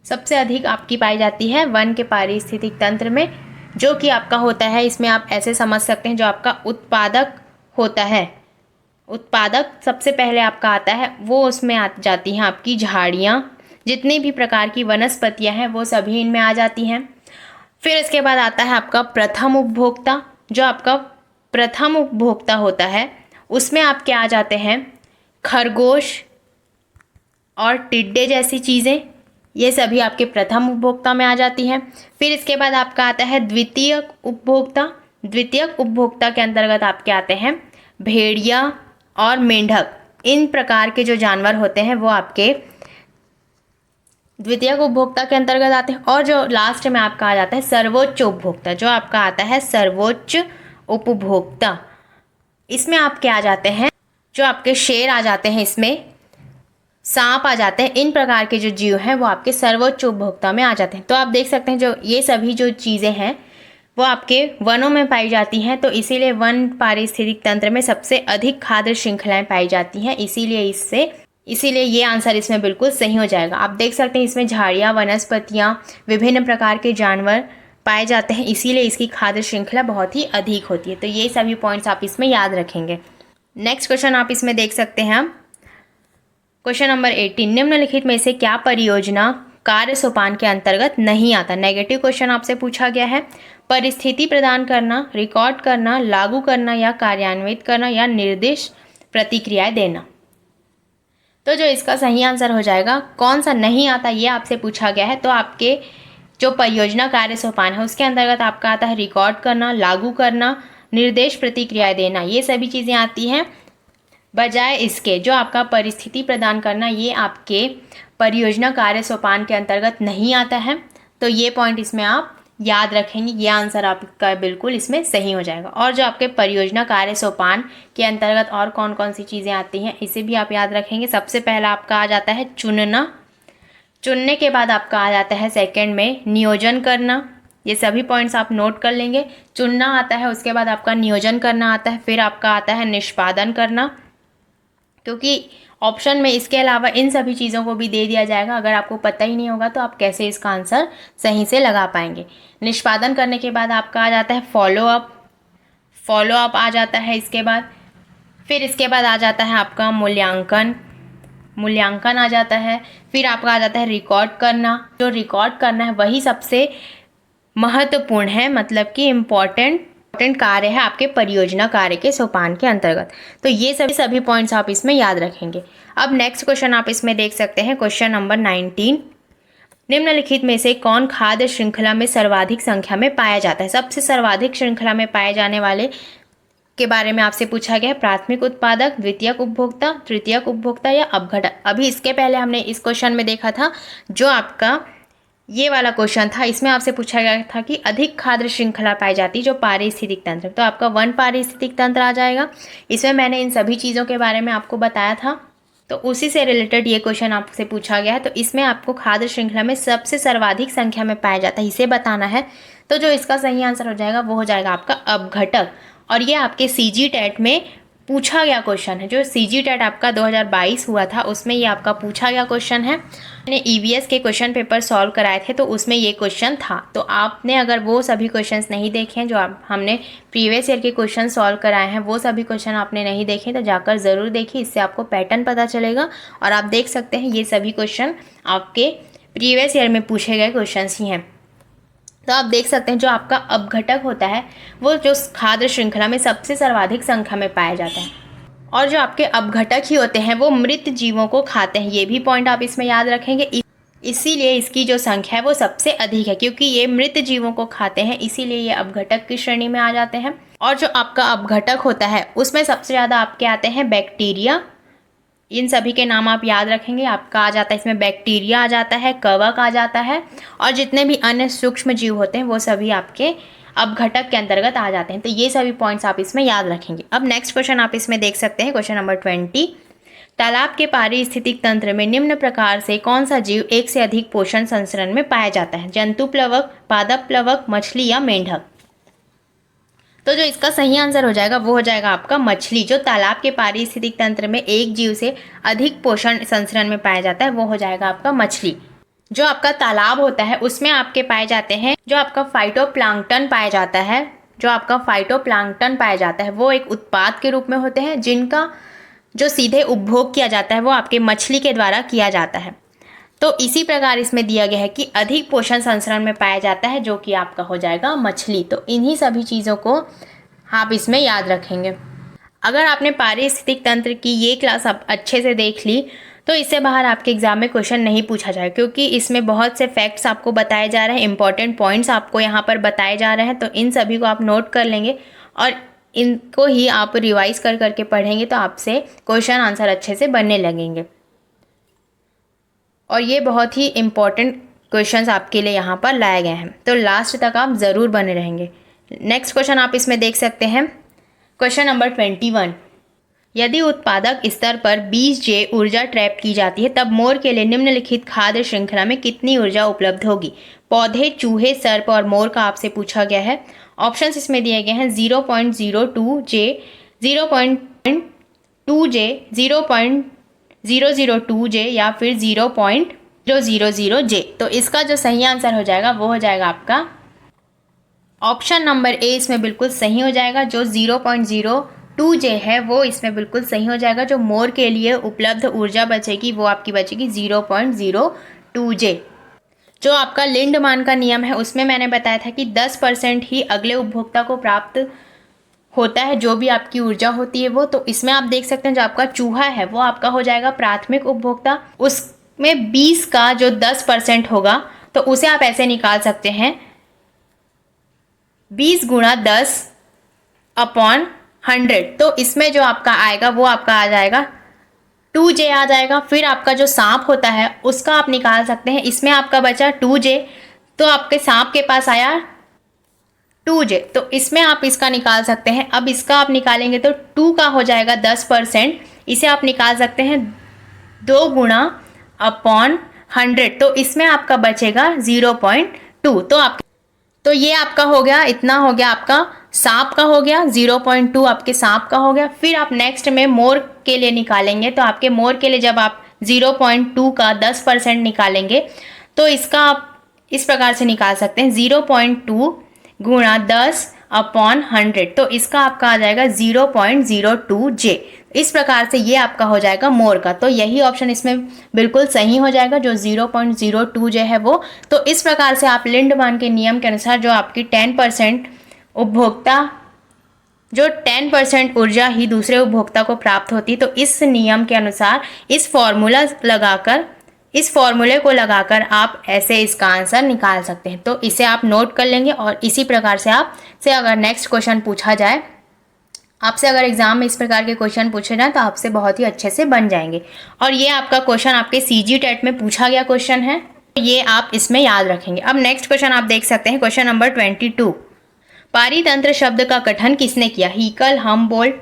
सबसे अधिक आपकी पाई जाती है वन के पारिस्थितिक तंत्र में, जो कि आपका होता है, इसमें आप ऐसे समझ सकते हैं, जो आपका उत्पादक होता है। उत्पादक सबसे पहले आपका आता है, वो उसमें आ जाती हैं आपकी झाड़ियाँ, जितनी भी प्रकार की वनस्पतियाँ हैं वो सभी इनमें आ जाती हैं। फिर इसके बाद आता है आपका प्रथम उपभोक्ता। जो आपका प्रथम उपभोक्ता होता है उसमें आप क्या आ जाते हैं, खरगोश और टिड्डे जैसी चीज़ें, ये सभी आपके प्रथम उपभोक्ता में आ जाती हैं। फिर इसके बाद आपका आता है द्वितीयक उपभोक्ता। द्वितीयक उपभोक्ता के अंतर्गत आपके आते हैं भेड़िया और मेंढक। इन प्रकार के जो जानवर होते हैं वो आपके द्वितीयक उपभोक्ता के अंतर्गत आते हैं। और जो लास्ट में आपका आ जाता है सर्वोच्च उपभोक्ता, जो आपका आता है सर्वोच्च उपभोक्ता। इसमें आप क्या आ जाते हैं, जो आपके शेर आ जाते हैं, इसमें सांप आ जाते हैं। इन प्रकार के जो जीव हैं वो आपके सर्वोच्च उपभोक्ता में आ जाते हैं। तो आप देख सकते हैं जो ये सभी जो चीज़ें हैं वो आपके वनों में पाई जाती हैं। तो इसीलिए वन पारिस्थितिक तंत्र में सबसे अधिक खाद्य श्रृंखलाएं पाई जाती हैं। इसीलिए ये आंसर इसमें बिल्कुल सही हो जाएगा। आप देख सकते हैं इसमें झाड़ियाँ, वनस्पतियाँ, विभिन्न प्रकार के जानवर पाए जाते हैं, इसीलिए इसकी खाद्य श्रृंखला बहुत ही अधिक होती है। तो ये सभी पॉइंट्स आप इसमें याद रखेंगे। नेक्स्ट क्वेश्चन आप इसमें देख सकते हैं हम। क्वेश्चन नंबर 18, निम्नलिखित में से क्या परियोजना कार्य सोपान के अंतर्गत नहीं आता? नेगेटिव क्वेश्चन आपसे पूछा गया है। परिस्थिति प्रदान करना, रिकॉर्ड करना, लागू करना या कार्यान्वित करना या निर्दिष्ट प्रतिक्रियाएं देना। तो जो इसका सही आंसर हो जाएगा, कौन सा नहीं आता ये आपसे पूछा गया है। तो आपके जो परियोजना कार्य सोपान है उसके अंतर्गत आपका आता है रिकॉर्ड करना, लागू करना, निर्देश प्रतिक्रियाएं देना। ये सभी चीज़ें आती हैं। बजाय इसके जो आपका परिस्थिति प्रदान करना, ये आपके परियोजना कार्य सोपान के अंतर्गत नहीं आता है। तो ये पॉइंट इसमें आप याद रखेंगे। ये आंसर आपका बिल्कुल इसमें सही हो जाएगा। और जो आपके परियोजना कार्य सोपान के अंतर्गत और कौन कौन सी चीज़ें आती हैं इसे भी आप याद रखेंगे। सबसे पहला आपका आ जाता है चुनना। चुनने के बाद आपका आ जाता है सेकंड में नियोजन करना। ये सभी पॉइंट्स आप नोट कर लेंगे। चुनना आता है, उसके बाद आपका नियोजन करना आता है, फिर आपका आता है निष्पादन करना, क्योंकि ऑप्शन में इसके अलावा इन सभी चीज़ों को भी दे दिया जाएगा। अगर आपको पता ही नहीं होगा तो आप कैसे इसका आंसर सही से लगा पाएंगे। निष्पादन करने के बाद आपका आ जाता है फॉलो अप आ जाता है इसके बाद। फिर इसके बाद आ जाता है आपका मूल्यांकन आ जाता है। फिर आपका आ जाता है रिकॉर्ड करना। जो रिकॉर्ड करना है वही सबसे महत्वपूर्ण है, मतलब कि इम्पॉर्टेंट कार्य है आपके परियोजना कार्य के सोपान के अंतर्गत। तो ये सभी पॉइंट्स आप इसमें याद रखेंगे। अब नेक्स्ट क्वेश्चन आप इसमें देख सकते हैं। क्वेश्चन नंबर 19, निम्नलिखित में से कौन खाद्य श्रृंखला में सर्वाधिक संख्या में पाया जाता है? सबसे सर्वाधिक श्रृंखला में पाए जाने वाले के बारे में आपसे पूछा गया है। प्राथमिक उत्पादक, द्वितीयक उपभोक्ता, तृतीयक उपभोक्ता या अपघटक। अभी इसके पहले हमने इस क्वेश्चन में देखा था, जो आपका ये वाला क्वेश्चन था, इसमें आपसे पूछा गया था कि अधिक खाद्य श्रृंखला पाई जाती जो पारिस्थितिक तंत्र। तो आपका वन पारिस्थितिक तंत्र आ जाएगा। इसमें मैंने इन सभी चीज़ों के बारे में आपको बताया था, तो उसी से रिलेटेड ये क्वेश्चन आपसे पूछा गया है। तो इसमें आपको खाद्य श्रृंखला में सबसे सर्वाधिक संख्या में पाया जाता है, इसे बताना है। तो जो इसका सही आंसर हो जाएगा वो हो जाएगा आपका अपघटक। और ये आपके CG टेट में पूछा गया क्वेश्चन है, जो सीजी टेट आपका 2022 हुआ था उसमें ये आपका पूछा गया क्वेश्चन है। मैंने ईवीएस के क्वेश्चन पेपर सॉल्व कराए थे तो उसमें ये क्वेश्चन था। तो आपने अगर वो सभी क्वेश्चंस नहीं देखे हैं जो हमने प्रीवियस ईयर के क्वेश्चन सॉल्व कराए हैं, वो सभी क्वेश्चन आपने नहीं देखे तो जाकर ज़रूर देखिए, इससे आपको पैटर्न पता चलेगा। और आप देख सकते हैं ये सभी क्वेश्चन आपके प्रीवियस ईयर में पूछे गए क्वेश्चन ही हैं। तो आप देख सकते हैं जो आपका अपघटक होता है वो जो खाद्य श्रृंखला में सबसे सर्वाधिक संख्या में पाया जाता है, और जो आपके अपघटक ही होते हैं वो मृत जीवों को खाते हैं। ये भी पॉइंट आप इसमें याद रखेंगे, इसीलिए इसकी जो संख्या है वो सबसे अधिक है, क्योंकि ये मृत जीवों को खाते हैं इसीलिए ये अपघटक की श्रेणी में आ जाते हैं। और जो आपका अपघटक होता है उसमें सबसे ज़्यादा आपके आते हैं बैक्टीरिया। इन सभी के नाम आप याद रखेंगे। आपका आ जाता है इसमें बैक्टीरिया आ जाता है, कवक आ जाता है, और जितने भी अन्य सूक्ष्म जीव होते हैं वो सभी आपके अपघटक के अंतर्गत आ जाते हैं। तो ये सभी पॉइंट्स आप इसमें याद रखेंगे। अब नेक्स्ट क्वेश्चन आप इसमें देख सकते हैं, क्वेश्चन नंबर 20। तालाब के पारिस्थितिक तंत्र में निम्न प्रकार से कौन सा जीव एक से अधिक पोषण संचरण में पाया जाता है? जंतु प्लवक, पादप प्लवक, मछली या मेंढक? तो जो इसका सही आंसर हो जाएगा वो हो जाएगा आपका मछली। जो तालाब के पारिस्थितिक तंत्र में एक जीव से अधिक पोषण संचरण में पाया जाता है वो हो जाएगा आपका मछली। जो आपका तालाब होता है उसमें आपके पाए जाते हैं जो आपका फाइटोप्लैंक्टन पाया जाता है। जो आपका फाइटोप्लैंक्टन पाया जाता है वो एक उत्पाद के रूप में होते हैं जिनका जो सीधे उपभोग किया जाता है वो आपके मछली के द्वारा किया जाता है। तो इसी प्रकार इसमें दिया गया है कि अधिक पोषण संचरण में पाया जाता है जो कि आपका हो जाएगा मछली। तो इन्हीं सभी चीज़ों को आप इसमें याद रखेंगे। अगर आपने पारिस्थितिक तंत्र की ये क्लास आप अच्छे से देख ली तो इससे बाहर आपके एग्जाम में क्वेश्चन नहीं पूछा जाए, क्योंकि इसमें बहुत से फैक्ट्स आपको बताए जा रहे हैं, इंपॉर्टेंट पॉइंट्स आपको यहाँ पर बताए जा रहे हैं। तो इन सभी को आप नोट कर लेंगे और इनको ही आप रिवाइज कर करके पढ़ेंगे तो आपसे क्वेश्चन आंसर अच्छे से बनने लगेंगे। और ये बहुत ही इम्पॉर्टेंट क्वेश्चंस आपके लिए यहाँ पर लाए गए हैं, तो लास्ट तक आप ज़रूर बने रहेंगे। नेक्स्ट क्वेश्चन आप इसमें देख सकते हैं, क्वेश्चन नंबर 21। यदि उत्पादक स्तर पर 20 J ऊर्जा ट्रैप की जाती है तब मोर के लिए निम्नलिखित खाद्य श्रृंखला में कितनी ऊर्जा उपलब्ध होगी? पौधे, चूहे, सर्प और मोर का आपसे पूछा गया है। ऑप्शंस इसमें दिए गए हैं 0.02 J, 0.2 J, 0.002 J या फिर 0.000 J। तो इसका जो सही आंसर हो जाएगा वो हो जाएगा आपका ऑप्शन नंबर ए इसमें बिल्कुल सही हो जाएगा। जो 0.02 J है वो इसमें बिल्कुल सही हो जाएगा। जो मोर के लिए उपलब्ध ऊर्जा बचेगी वो आपकी बचेगी 0.02 J। जो आपका लिंडमान का नियम है उसमें मैंने बताया था कि 10% ही अगले उपभोक्ता को प्राप्त होता है जो भी आपकी ऊर्जा होती है वो। तो इसमें आप देख सकते हैं जो आपका चूहा है वो आपका हो जाएगा प्राथमिक उपभोक्ता। उसमें 20 का जो 10% होगा तो उसे आप ऐसे निकाल सकते हैं 20 गुणा 10/100। तो इसमें जो आपका आएगा वो आपका आ जाएगा 2J आ जाएगा। फिर आपका जो सांप होता है उसका आप निकाल सकते हैं। इसमें आपका बचा 2J, तो आपके सांप के पास आया 2J, तो इसमें आप इसका निकाल सकते हैं। अब इसका आप निकालेंगे तो 2 का हो जाएगा 10%, इसे आप निकाल सकते हैं 2 गुणा 100। तो इसमें आपका बचेगा 0.2। तो ये आपका हो गया, इतना हो गया आपका सांप का हो गया, 0.2 आपके सांप का हो गया। फिर आप नेक्स्ट में मोर के लिए निकालेंगे तो आपके मोर के लिए जब आप 0.2 का 10% निकालेंगे तो इसका आप इस प्रकार से निकाल सकते हैं 0.2 गुणा 10/100। तो इसका आपका आ जाएगा 0.02 J। इस प्रकार से ये आपका हो जाएगा मोर का। तो यही ऑप्शन इसमें बिल्कुल सही हो जाएगा जो 0.02 J है वो। तो इस प्रकार से आप लिंडमान के नियम के अनुसार जो आपकी 10% उपभोक्ता जो 10% ऊर्जा ही दूसरे उपभोक्ता को प्राप्त होती, तो इस नियम के अनुसार इस फॉर्मूले को लगाकर आप ऐसे इसका आंसर निकाल सकते हैं। तो इसे आप नोट कर लेंगे और इसी प्रकार से आपसे अगर नेक्स्ट क्वेश्चन पूछा जाए, आपसे अगर एग्जाम में इस प्रकार के क्वेश्चन पूछे जाए तो आपसे बहुत ही अच्छे से बन जाएंगे। और ये आपका क्वेश्चन आपके सीजी टेट में पूछा गया क्वेश्चन है, ये आप इसमें याद रखेंगे। अब नेक्स्ट क्वेश्चन आप देख सकते हैं, क्वेश्चन नंबर 22। पारितंत्र शब्द का गठन किसने किया? हीकल, हमबोल्ट,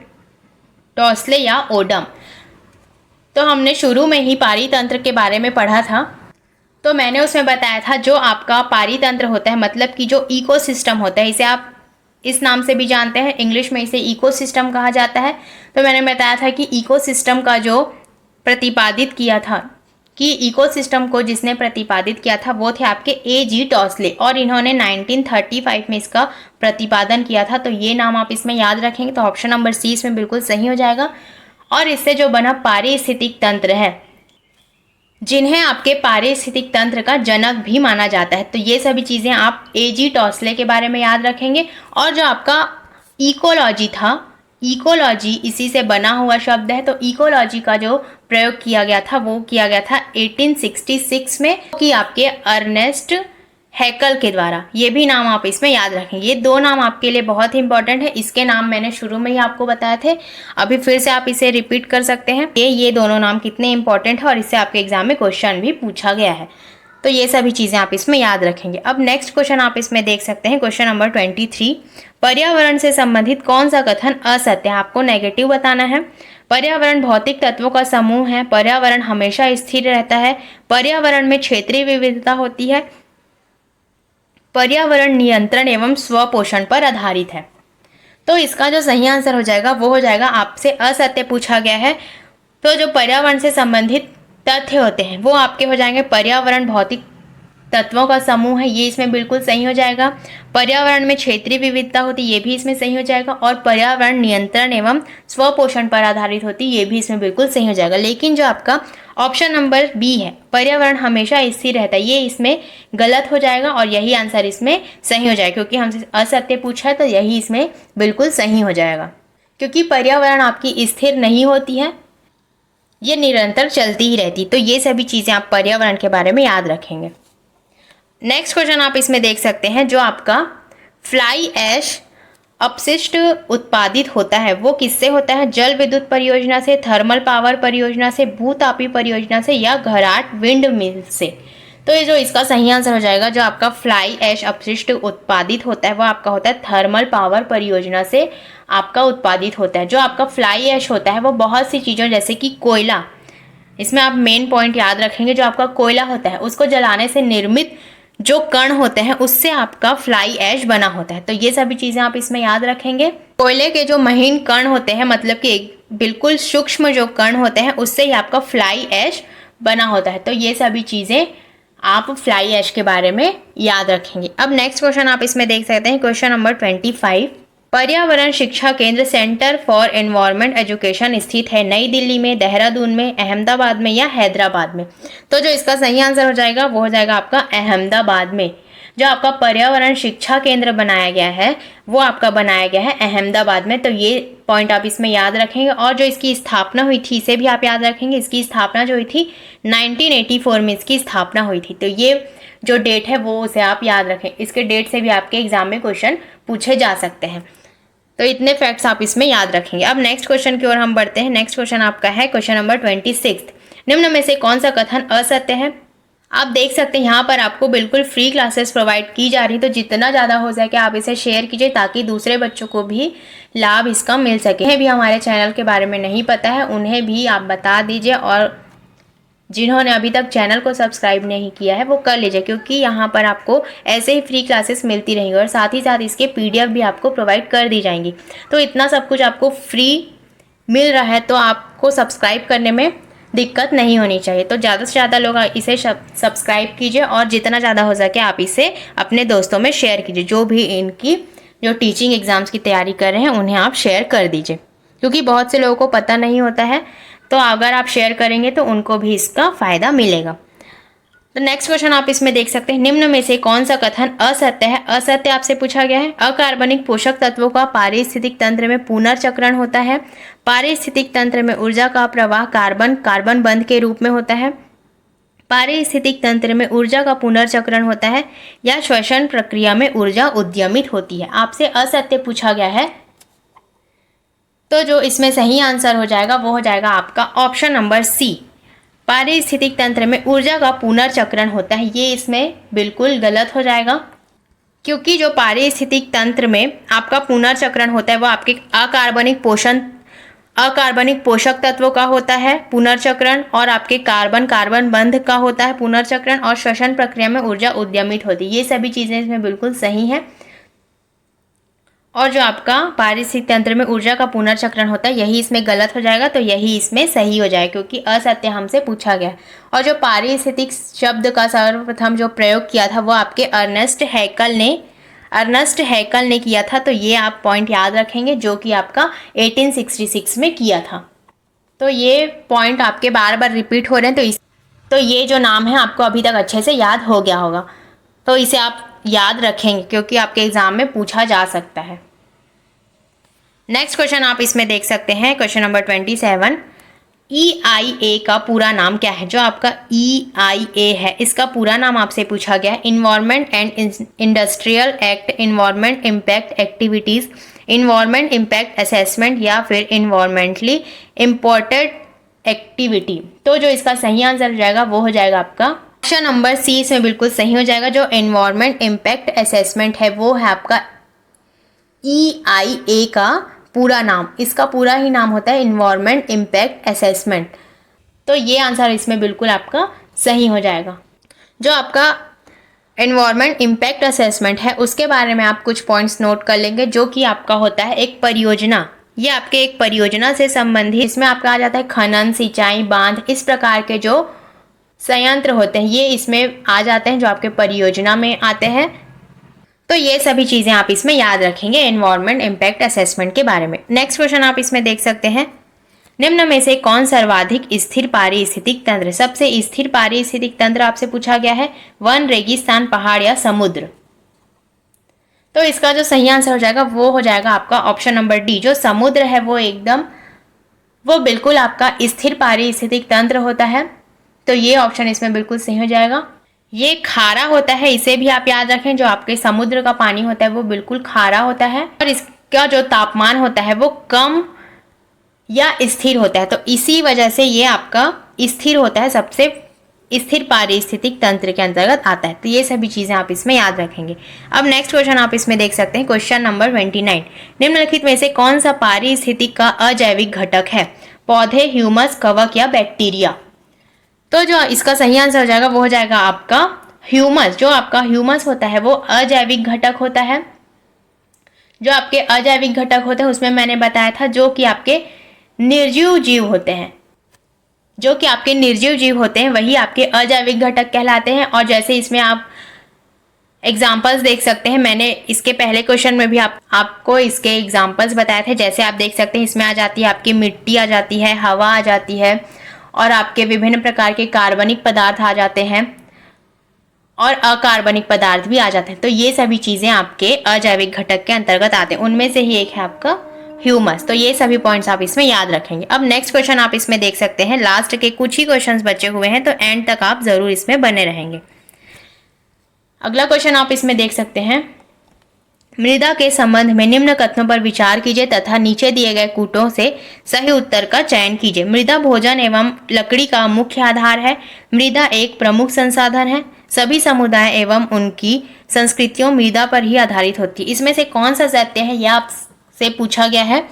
टॉसले या ओडम? तो हमने शुरू में ही पारितंत्र के बारे में पढ़ा था, तो मैंने उसमें बताया था जो आपका पारितंत्र होता है मतलब कि जो इकोसिस्टम होता है, इसे आप इस नाम से भी जानते हैं, इंग्लिश में इसे इकोसिस्टम कहा जाता है। तो मैंने बताया था कि इकोसिस्टम का जो प्रतिपादित किया था, कि इकोसिस्टम को जिसने प्रतिपादित किया था वो थे आपके A.G. टॉसले, और इन्होंने 1935 में इसका प्रतिपादन किया था। तो ये नाम आप इसमें याद रखेंगे, तो ऑप्शन नंबर सी इसमें बिल्कुल सही हो जाएगा। और इससे जो बना पारिस्थितिक तंत्र है, जिन्हें आपके पारिस्थितिक तंत्र का जनक भी माना जाता है। तो ये सभी चीज़ें आप A.G. टॉसले के बारे में याद रखेंगे। और जो आपका इकोलॉजी था, इकोलॉजी इसी से बना हुआ शब्द है। तो इकोलॉजी का जो प्रयोग किया गया था वो किया गया था 1866 में, कि आपके अर्नेस्ट हैकल के द्वारा। ये भी नाम आप इसमें याद रखेंगे। ये दो नाम आपके लिए बहुत ही इंपॉर्टेंट है। इसके नाम मैंने शुरू में ही आपको बताए थे, अभी फिर से आप इसे रिपीट कर सकते हैं। ये दोनों नाम कितने इंपॉर्टेंट है और इससे आपके एग्जाम में क्वेश्चन भी पूछा गया है। तो ये सभी चीज़ें आप इसमें याद रखेंगे। अब नेक्स्ट क्वेश्चन आप इसमें देख सकते हैं, क्वेश्चन नंबर 23। पर्यावरण से संबंधित कौन सा कथन असत्य है? आपको नेगेटिव बताना है। पर्यावरण भौतिक तत्वों का समूह है, पर्यावरण हमेशा स्थिर रहता है, पर्यावरण में क्षेत्रीय विविधता होती है, पर्यावरण नियंत्रण एवं स्वपोषण पर आधारित है। तो इसका जो सही आंसर हो जाएगा वो हो जाएगा, आपसे असत्य पूछा गया है। तो जो पर्यावरण से संबंधित तथ्य होते हैं वो आपके हो जाएंगे, पर्यावरण भौतिक तत्वों का समूह है, ये इसमें बिल्कुल सही हो जाएगा। पर्यावरण में क्षेत्रीय विविधता होती है, ये भी इसमें सही हो जाएगा। और पर्यावरण नियंत्रण एवं स्वपोषण पर आधारित होती है, ये भी इसमें बिल्कुल सही हो जाएगा। लेकिन जो आपका ऑप्शन नंबर बी है, पर्यावरण हमेशा स्थिर रहता है, ये इसमें गलत हो जाएगा और यही आंसर इसमें सही हो जाएगा। क्योंकि हमसे असत्य पूछा है तो यही इसमें बिल्कुल सही हो जाएगा। क्योंकि पर्यावरण आपकी स्थिर नहीं होती है, ये निरंतर चलती ही रहती। तो ये सभी चीज़ें आप पर्यावरण के बारे में याद रखेंगे। नेक्स्ट क्वेश्चन आप इसमें देख सकते हैं, जो आपका फ्लाई ऐश अपशिष्ट उत्पादित होता है वो किससे होता है? जल विद्युत परियोजना से, थर्मल पावर परियोजना से, भूतापी परियोजना से, या घराट विंड मिल से। तो ये जो इसका सही आंसर हो जाएगा, जो आपका फ्लाई ऐश अपशिष्ट उत्पादित होता है वो आपका होता है थर्मल पावर परियोजना से आपका उत्पादित होता है। जो आपका फ्लाई ऐश होता है वो बहुत सी चीज़ों जैसे कि कोयला, इसमें आप मेन पॉइंट याद रखेंगे, जो आपका कोयला होता है उसको जलाने से निर्मित जो कण होते हैं उससे आपका फ्लाई ऐश बना होता है। तो ये सभी चीज़ें आप इसमें याद रखेंगे। कोयले के जो महीन कण होते हैं, मतलब कि बिल्कुल सूक्ष्म जो कण होते हैं, उससे ही आपका फ्लाई ऐश बना होता है। तो ये सभी चीज़ें आप फ्लाई ऐश के बारे में याद रखेंगे। अब नेक्स्ट क्वेश्चन आप इसमें देख सकते हैं, क्वेश्चन नंबर 25। पर्यावरण शिक्षा केंद्र सेंटर फॉर एनवायरमेंट एजुकेशन स्थित है नई दिल्ली में, देहरादून में, अहमदाबाद में, या हैदराबाद में? तो जो इसका सही आंसर हो जाएगा वो हो जाएगा आपका अहमदाबाद में। जो आपका पर्यावरण शिक्षा केंद्र बनाया गया है वो आपका बनाया गया है अहमदाबाद में। तो ये पॉइंट आप इसमें याद रखेंगे। और जो इसकी स्थापना हुई थी इसे भी आप याद रखेंगे। इसकी स्थापना जो हुई थी 1984 में इसकी स्थापना हुई थी। तो ये जो डेट है वो उसे आप याद रखें। इसके डेट से भी आपके एग्जाम में क्वेश्चन पूछे जा सकते हैं। तो इतने फैक्ट्स आप इसमें याद रखेंगे। अब नेक्स्ट क्वेश्चन की ओर हम बढ़ते हैं। नेक्स्ट क्वेश्चन आपका है क्वेश्चन नंबर 26। निम्न में से कौन सा कथन असत्य है? आप देख सकते हैं यहाँ पर आपको बिल्कुल फ्री क्लासेस प्रोवाइड की जा रही, तो जितना ज़्यादा हो सके आप इसे शेयर कीजिए ताकि दूसरे बच्चों को भी लाभ इसका मिल सके। उन्हें भी हमारे चैनल के बारे में नहीं पता है, उन्हें भी आप बता दीजिए। और जिन्होंने अभी तक चैनल को सब्सक्राइब नहीं किया है वो कर लीजिए, क्योंकि यहाँ पर आपको ऐसे ही फ्री क्लासेस मिलती रहेंगी और साथ ही साथ इसके PDF भी आपको प्रोवाइड कर दी जाएंगी। तो इतना सब कुछ आपको फ्री मिल रहा है तो आपको सब्सक्राइब करने में दिक्कत नहीं होनी चाहिए। तो ज़्यादा से ज़्यादा लोग इसे सब्सक्राइब कीजिए और जितना ज़्यादा हो सके आप इसे अपने दोस्तों में शेयर कीजिए। जो भी इनकी जो टीचिंग एग्ज़ाम्स की तैयारी कर रहे हैं उन्हें आप शेयर कर दीजिए, क्योंकि बहुत से लोगों को पता नहीं होता है। तो अगर आप शेयर करेंगे तो उनको भी इसका फ़ायदा मिलेगा। तो नेक्स्ट क्वेश्चन आप इसमें देख सकते हैं, निम्न में से कौन सा कथन असत्य है? असत्य आपसे पूछा गया है। अकार्बनिक पोषक तत्वों का पारिस्थितिक तंत्र में पुनर्चक्रण होता है। पारिस्थितिक तंत्र में ऊर्जा का प्रवाह कार्बन बंध के रूप में होता है। पारिस्थितिक तंत्र में ऊर्जा का पुनर्चक्रण होता है, या श्वसन प्रक्रिया में ऊर्जा उद्यमित होती है। आपसे असत्य पूछा गया है, तो जो इसमें सही आंसर हो जाएगा वो हो जाएगा आपका ऑप्शन नंबर सी। पारिस्थितिक तंत्र में ऊर्जा का पुनर्चक्रण होता है, ये इसमें बिल्कुल गलत हो जाएगा। क्योंकि जो पारिस्थितिक तंत्र में आपका पुनर्चक्रण होता है वो आपके अकार्बनिक पोषक तत्वों का होता है पुनर्चक्रण, और आपके कार्बन बंध का होता है पुनर्चक्रण, और श्वसन प्रक्रिया में ऊर्जा उद्यमित होती है। ये सभी चीज़ें इसमें बिल्कुल सही हैं। और जो आपका पारिस्थितिक तंत्र में ऊर्जा का पुनर्चक्रण होता है यही इसमें गलत हो जाएगा, तो यही इसमें सही हो जाएगा क्योंकि असत्य हमसे पूछा गया। और जो पारिस्थितिक शब्द का सर्वप्रथम जो प्रयोग किया था वो आपके अर्नेस्ट हैकल ने किया था, तो ये आप पॉइंट याद रखेंगे, जो कि आपका 1866 में किया था। तो ये पॉइंट आपके बार बार रिपीट हो रहे हैं, तो ये जो नाम है आपको अभी तक अच्छे से याद हो गया होगा, तो इसे आप याद रखेंगे क्योंकि आपके एग्जाम में पूछा जा सकता है। नेक्स्ट क्वेश्चन आप इसमें देख सकते हैं, क्वेश्चन नंबर 27। EIA का पूरा नाम क्या है? जो आपका EIA है इसका पूरा नाम आपसे पूछा गया है। Environment and industrial act, environment impact activities, environment impact assessment या फिर इन्वायरमेंटली इम्पोर्टेड एक्टिविटी। तो जो इसका सही आंसर हो जाएगा वो हो जाएगा आपका ऑप्शन नंबर सी, इसमें बिल्कुल सही हो जाएगा। जो इन्वायरमेंट इम्पैक्ट असेसमेंट है वो है आपका EIA का पूरा नाम, इसका पूरा ही नाम होता है इन्वायरमेंट इम्पैक्ट असेसमेंट। तो ये आंसर इसमें बिल्कुल आपका सही हो जाएगा। जो आपका इन्वायरमेंट इम्पैक्ट असेसमेंट है उसके बारे में आप कुछ पॉइंट्स नोट कर लेंगे, जो कि आपका होता है एक परियोजना। ये आपके एक परियोजना से संबंधित, इसमें आपका आ जाता है खनन, सिंचाई, बांध, इस प्रकार के जो संयंत्र होते हैं ये इसमें आ जाते हैं, जो आपके परियोजना में आते हैं। तो ये सभी चीज़ें आप इसमें याद रखेंगे एनवायरनमेंट इम्पैक्ट असेसमेंट के बारे में। नेक्स्ट क्वेश्चन आप इसमें देख सकते हैं, निम्न में से कौन सर्वाधिक स्थिर पारिस्थितिक तंत्र? सबसे स्थिर पारिस्थितिक तंत्र आपसे पूछा गया है, वन, रेगिस्तान, पहाड़ या समुद्र। तो इसका जो सही आंसर हो जाएगा वो हो जाएगा आपका ऑप्शन नंबर डी। जो समुद्र है वो बिल्कुल आपका स्थिर पारिस्थितिक तंत्र होता है, तो ये ऑप्शन इसमें बिल्कुल सही हो जाएगा। ये खारा होता है, इसे भी आप याद रखें। जो आपके समुद्र का पानी होता है वो बिल्कुल खारा होता है और इसका जो तापमान होता है वो कम या स्थिर होता है, तो इसी वजह से ये आपका स्थिर होता है, सबसे स्थिर पारिस्थितिक तंत्र के अंतर्गत आता है। तो ये सभी चीज़ें आप इसमें याद रखेंगे। अब नेक्स्ट क्वेश्चन आप इसमें देख सकते हैं, क्वेश्चन नंबर 29। निम्नलिखित में से कौन सा पारिस्थितिक का अजैविक घटक है? पौधे, ह्यूमस, कवक या बैक्टीरिया? तो जो इसका सही आंसर हो जाएगा वो हो जाएगा आपका ह्यूमस। जो आपका ह्यूमस होता है वो अजैविक घटक होता है। जो आपके अजैविक घटक होते हैं उसमें मैंने बताया था जो कि आपके निर्जीव जीव होते हैं, जो कि आपके निर्जीव जीव होते हैं वही आपके अजैविक घटक कहलाते हैं। और जैसे इसमें आप एग्जाम्पल्स देख सकते हैं, मैंने इसके पहले क्वेश्चन में भी आपको इसके एग्जाम्पल्स बताए थे। जैसे आप देख सकते हैं इसमें आ जाती है आपकी मिट्टी आ जाती है, हवा आ जाती है और आपके विभिन्न प्रकार के कार्बनिक पदार्थ आ जाते हैं और अकार्बनिक पदार्थ भी आ जाते हैं। तो ये सभी चीज़ें आपके अजैविक घटक के अंतर्गत आते हैं, उनमें से ही एक है आपका ह्यूमस। तो ये सभी पॉइंट्स आप इसमें याद रखेंगे। अब नेक्स्ट क्वेश्चन आप इसमें देख सकते हैं, लास्ट के कुछ ही क्वेश्चंस बचे हुए हैं, तो एंड तक आप जरूर इसमें बने रहेंगे। अगला क्वेश्चन आप इसमें देख सकते हैं, मृदा के संबंध में निम्न कथनों पर विचार कीजिए तथा नीचे दिए गए कूटों से सही उत्तर का चयन कीजिए। मृदा भोजन एवं लकड़ी का मुख्य आधार है। मृदा एक प्रमुख संसाधन है। सभी समुदाय एवं उनकी संस्कृतियों मृदा पर ही आधारित होती है। इसमें से कौन सा सत्य है यह आपसे पूछा गया है,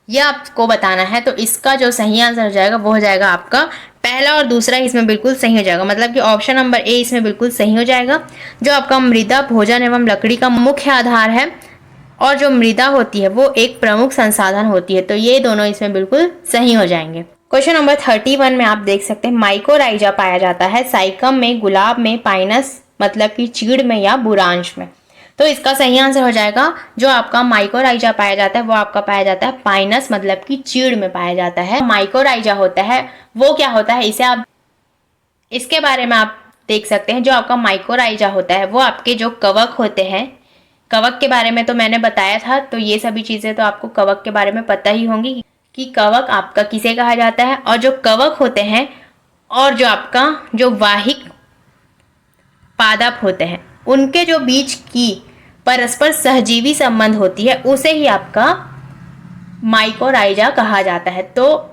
यह आपको बताना है। तो इसका जो सही आंसर हो जाएगा वो हो जाएगा आपका पहला और दूसरा इसमें बिल्कुल सही हो जाएगा, मतलब कि ऑप्शन नंबर ए इसमें बिल्कुल सही हो जाएगा। जो आपका मृदा भोजन एवं लकड़ी का मुख्य आधार है और जो मृदा होती है वो एक प्रमुख संसाधन होती है, तो ये दोनों इसमें बिल्कुल सही हो जाएंगे। क्वेश्चन नंबर 31 में आप देख सकते हैं, माइकोराइजा पाया जाता है साइकम में, गुलाब में, पाइनस मतलब कि चीड़ में या बुरांश में। तो इसका सही आंसर हो जाएगा जो आपका माइकोराइजा पाया जाता है वो आपका पाया जाता है पाइनस मतलब कि चीड़ में पाया जाता है। माइकोराइजा होता है वो क्या होता है, इसे आप इसके बारे में आप देख सकते हैं। जो आपका माइकोराइजा होता है वो आपके जो कवक होते हैं, कवक के बारे में तो मैंने बताया था, तो ये सभी चीज़ें तो आपको कवक के बारे में पता ही होंगी कि कवक आपका किसे कहा जाता है। और जो कवक होते हैं और जो आपका जो वाहिक पादप होते हैं उनके जो बीच की परस्पर सहजीवी संबंध होती है उसे ही आपका माइकोराइजा कहा जाता है। तो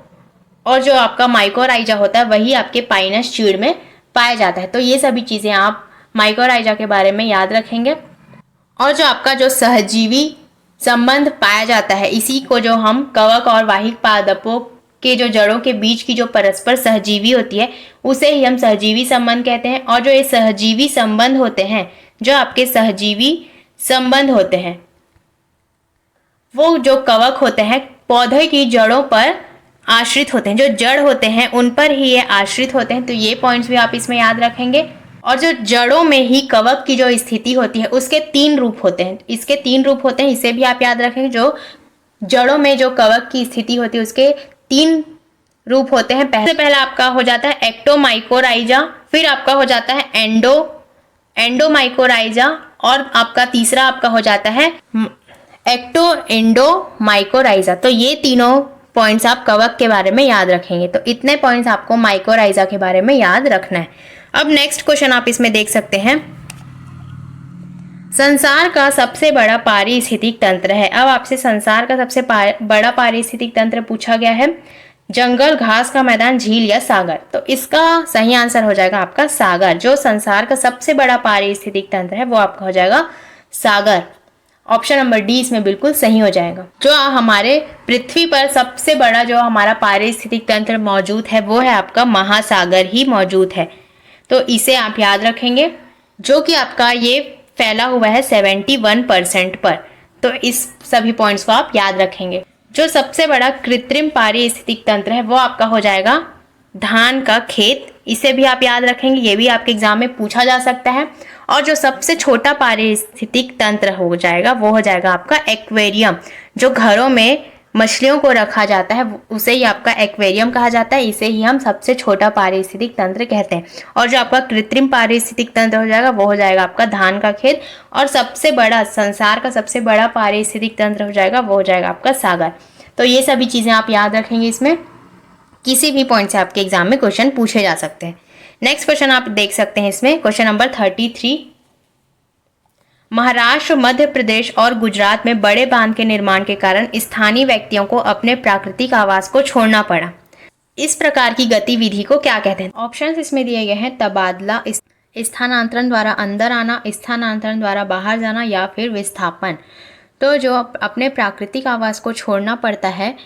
और जो आपका माइकोराइजा होता है वही आपके पाइनस चीड़ में पाया जाता है। तो ये सभी चीज़ें आप माइकोराइजा के बारे में याद रखेंगे। और जो आपका जो सहजीवी संबंध पाया जाता है इसी को जो हम कवक और वाहिक पादपों के जो जड़ों के बीच की जो परस्पर सहजीवी होती है उसे ही हम सहजीवी संबंध कहते हैं। और जो ये सहजीवी संबंध होते हैं, जो आपके सहजीवी संबंध होते हैं वो जो कवक होते हैं पौधे की जड़ों पर आश्रित होते हैं, जो जड़ होते हैं उन पर ही ये आश्रित होते हैं, तो ये पॉइंट्स भी आप इसमें याद रखेंगे। और जो जड़ों में ही कवक की जो स्थिति होती है उसके 3 रूप होते हैं, इसके 3 रूप होते हैं, इसे भी आप याद रखेंगे। जो जड़ों में जो कवक की स्थिति होती है उसके 3 रूप होते हैं। पहला आपका हो जाता है एक्टोमाइकोराइजा, फिर आपका हो जाता है एंडोमाइकोराइजा, और आपका तीसरा आपका हो जाता है एक्टोएंडोमाइकोराइजा। तो ये तीनों पॉइंट्स आप कवक के बारे में याद रखेंगे। तो इतने पॉइंट्स आपको माइकोराइजा के बारे में याद रखना है। अब नेक्स्ट क्वेश्चन आप इसमें देख सकते हैं, संसार का सबसे बड़ा पारिस्थितिक तंत्र है। अब आपसे संसार का सबसे बड़ा पारिस्थितिक तंत्र पूछा गया है, जंगल, घास का मैदान, झील या सागर। तो इसका सही आंसर हो जाएगा आपका सागर। जो संसार का सबसे बड़ा पारिस्थितिक तंत्र है वो आपका हो जाएगा सागर। ऑप्शन नंबर डी इसमें बिल्कुल सही हो जाएगा। जो हमारे पृथ्वी पर सबसे बड़ा जो हमारा पारिस्थितिक तंत्र मौजूद है वो है आपका महासागर ही मौजूद है। तो इसे आप याद रखेंगे, जो कि आपका ये फैला हुआ है 71% पर। तो इस सभी पॉइंट्स को आप याद रखेंगे। जो सबसे बड़ा कृत्रिम पारिस्थितिक तंत्र है वो आपका हो जाएगा धान का खेत। इसे भी आप याद रखेंगे, ये भी आपके एग्जाम में पूछा जा सकता है। और जो सबसे छोटा पारिस्थितिक तंत्र हो जाएगा वो हो जाएगा आपका एक्वेरियम। जो घरों में मछलियों को रखा जाता है उसे ही आपका एक्वेरियम कहा जाता है। इसे ही हम सबसे छोटा पारिस्थितिक तंत्र कहते हैं। और जो आपका कृत्रिम पारिस्थितिक तंत्र हो जाएगा वो हो जाएगा आपका धान का खेत। और सबसे बड़ा, संसार का सबसे बड़ा पारिस्थितिक तंत्र हो जाएगा वो हो जाएगा आपका सागर। तो ये सभी चीज़ें आप याद रखेंगे। इसमें किसी भी पॉइंट से आपके एग्जाम में क्वेश्चन पूछे जा सकते हैं। नेक्स्ट क्वेश्चन आप देख सकते हैं इसमें, क्वेश्चन नंबर 33, महाराष्ट्र, मध्य प्रदेश और गुजरात में बड़े बांध के निर्माण के कारण स्थानीय व्यक्तियों को अपने प्राकृतिक आवास को छोड़ना पड़ा। इस प्रकार की गतिविधि को क्या कहते हैं? ऑप्शंस इसमें दिए गए हैं, तबादला, स्थानांतरण द्वारा अंदर आना, स्थानांतरण द्वारा बाहर जाना या फिर विस्थापन। तो जो अपने प्राकृतिक आवास को छोड़ना पड़ता है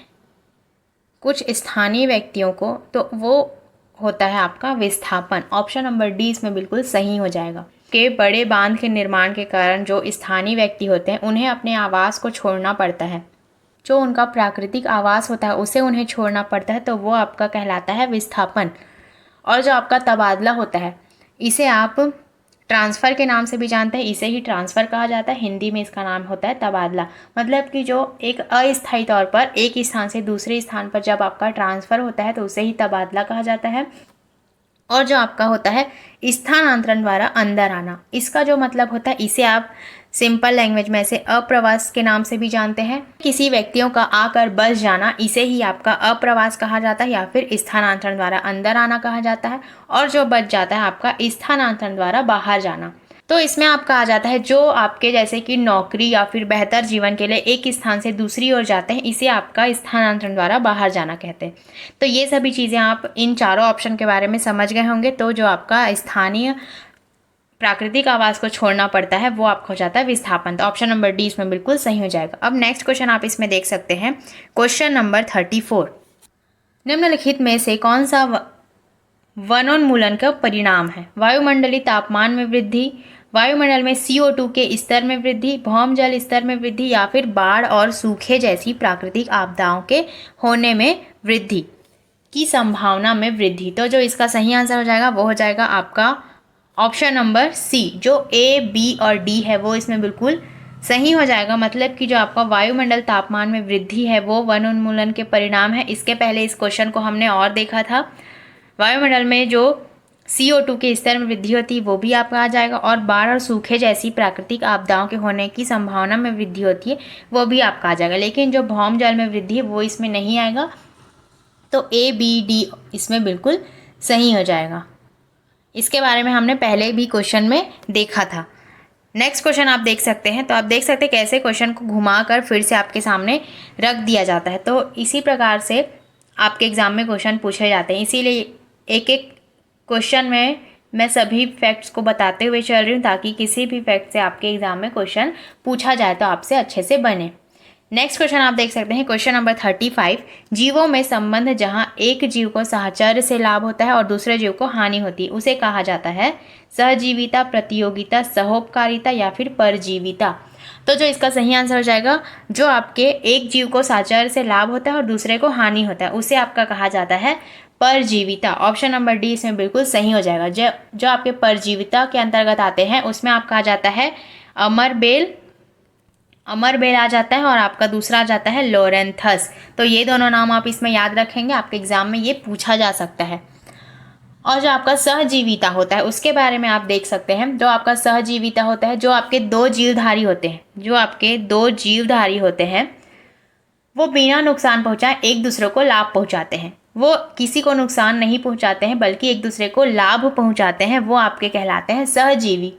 कुछ स्थानीय व्यक्तियों को, तो वो होता है आपका विस्थापन। ऑप्शन नंबर डी इसमें बिल्कुल सही हो जाएगा। के बड़े बांध के निर्माण के कारण जो स्थानीय व्यक्ति होते हैं उन्हें अपने आवास को छोड़ना पड़ता है, जो उनका प्राकृतिक आवास होता है उसे उन्हें छोड़ना पड़ता है, तो वो आपका कहलाता है विस्थापन। और जो आपका तबादला होता है इसे आप ट्रांसफ़र के नाम से भी जानते हैं, इसे ही ट्रांसफ़र कहा जाता है। हिंदी में इसका नाम होता है तबादला। मतलब कि जो एक अस्थायी तौर पर एक स्थान से दूसरे स्थान पर जब आपका ट्रांसफ़र होता है तो उसे ही तबादला कहा जाता है। और जो आपका होता है स्थानांतरण द्वारा अंदर आना, इसका जो मतलब होता है इसे आप सिंपल लैंग्वेज में से अप्रवास के नाम से भी जानते हैं। किसी व्यक्तियों का आकर बस जाना, इसे ही आपका अप्रवास कहा जाता है या फिर स्थानांतरण द्वारा अंदर आना कहा जाता है। और जो बच जाता है आपका स्थानांतरण द्वारा बाहर जाना। तो इसमें आपका आ जाता है जो आपके जैसे कि नौकरी या फिर बेहतर जीवन के लिए एक स्थान से दूसरी ओर जाते हैं, इसे आपका स्थानांतरण द्वारा बाहर जाना कहते हैं। तो ये सभी चीज़ें आप इन चारों ऑप्शन के बारे में समझ गए होंगे। तो जो आपका स्थानीय प्राकृतिक आवास को छोड़ना पड़ता है वो आपको हो जाता है विस्थापन। तो ऑप्शन नंबर डी इसमें बिल्कुल सही हो जाएगा। अब नेक्स्ट क्वेश्चन आप इसमें देख सकते हैं, क्वेश्चन नंबर 34, निम्नलिखित में से कौन सा वनोन्मूलन का परिणाम है? वायुमंडलीय तापमान में वृद्धि, वायुमंडल में CO2 के स्तर में वृद्धि, भौम जल स्तर में वृद्धि या फिर बाढ़ और सूखे जैसी प्राकृतिक आपदाओं के होने में वृद्धि की संभावना में वृद्धि। तो जो इसका सही आंसर हो जाएगा वो हो जाएगा आपका ऑप्शन नंबर सी। जो A, B और D है वो इसमें बिल्कुल सही हो जाएगा। मतलब कि जो आपका वायुमंडल तापमान में वृद्धि है वो वनोन्मूलन के परिणाम है। इसके पहले इस क्वेश्चन को हमने और देखा था, वायुमंडल में जो CO2 के स्तर में वृद्धि होती है वो भी आपका आ जाएगा। और बाढ़ और सूखे जैसी प्राकृतिक आपदाओं के होने की संभावना में वृद्धि होती है वो भी आपका आ जाएगा। लेकिन जो भौम जल में वृद्धि है वो इसमें नहीं आएगा। तो A, B, D इसमें बिल्कुल सही हो जाएगा। इसके बारे में हमने पहले भी क्वेश्चन में देखा था। नेक्स्ट क्वेश्चन आप देख सकते हैं। तो आप देख सकते हैं कैसे क्वेश्चन को घुमाकर फिर से आपके सामने रख दिया जाता है। तो इसी प्रकार से आपके एग्ज़ाम में क्वेश्चन पूछे जाते हैं। इसीलिए एक एक क्वेश्चन में मैं सभी फैक्ट्स को बताते हुए चल रही हूँ ताकि किसी भी फैक्ट से आपके एग्ज़ाम में क्वेश्चन पूछा जाए तो आपसे अच्छे से बने। नेक्स्ट क्वेश्चन आप देख सकते हैं, क्वेश्चन नंबर 35, जीवों में संबंध जहां एक जीव को साहचर्य से लाभ होता है और दूसरे जीव को हानि होती है उसे कहा जाता है सहजीविता, प्रतियोगिता, सहोपकारिता या फिर परजीविता। तो जो इसका सही आंसर हो जाएगा, जो आपके एक जीव को साचार से लाभ होता है और दूसरे को हानि होता है, उसे आपका कहा जाता है परजीविता। ऑप्शन नंबर डी इसमें बिल्कुल सही हो जाएगा। जो आपके परजीविता के अंतर्गत आते हैं उसमें आप कहा जाता है अमरबेल आ जाता है और आपका दूसरा आ जाता है लोरेंथस। तो ये दोनों नाम आप इसमें याद रखेंगे, आपके एग्जाम में ये पूछा जा सकता है। और जो आपका सहजीविता होता है उसके बारे में आप देख सकते हैं। जो आपका सहजीविता होता है, जो आपके दो जीवधारी होते हैं, वो बिना नुकसान पहुंचाए एक दूसरे को लाभ पहुंचाते हैं। वो किसी को नुकसान नहीं पहुंचाते हैं बल्कि एक दूसरे को लाभ पहुंचाते हैं, वो आपके कहलाते हैं सहजीवी।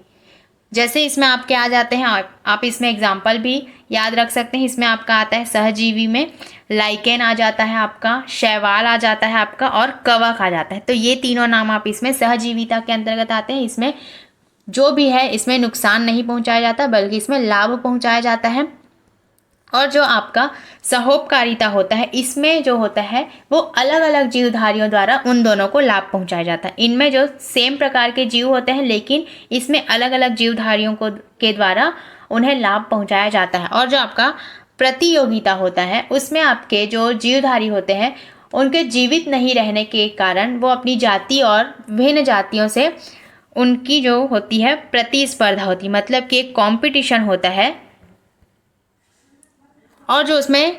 जैसे इसमें आपके आ जाते हैं, आप इसमें एग्जाम्पल भी याद रख सकते हैं। इसमें आपका आता है सहजीवी में लाइकेन आ जाता है, आपका शैवाल आ जाता है आपका, और कवक आ जाता है। तो ये तीनों नाम आप इसमें सहजीविता के अंतर्गत आते हैं। इसमें जो भी है इसमें नुकसान नहीं पहुंचाया जाता बल्कि इसमें लाभ पहुंचाया जाता है। और जो आपका सहोपकारिता होता है, इसमें जो होता है वो अलग अलग जीवधारियों द्वारा उन दोनों को लाभ पहुंचाया जाता है। इनमें जो सेम प्रकार के जीव होते हैं लेकिन इसमें अलग अलग जीवधारियों के द्वारा उन्हें लाभ पहुंचाया जाता है। और जो आपका प्रतियोगिता होता है उसमें आपके जो जीवधारी होते हैं उनके जीवित नहीं रहने के कारण वो अपनी जाति और भिन्न जातियों से उनकी जो होती है प्रतिस्पर्धा होती है, मतलब कि एक कॉम्पिटिशन होता है और जो उसमें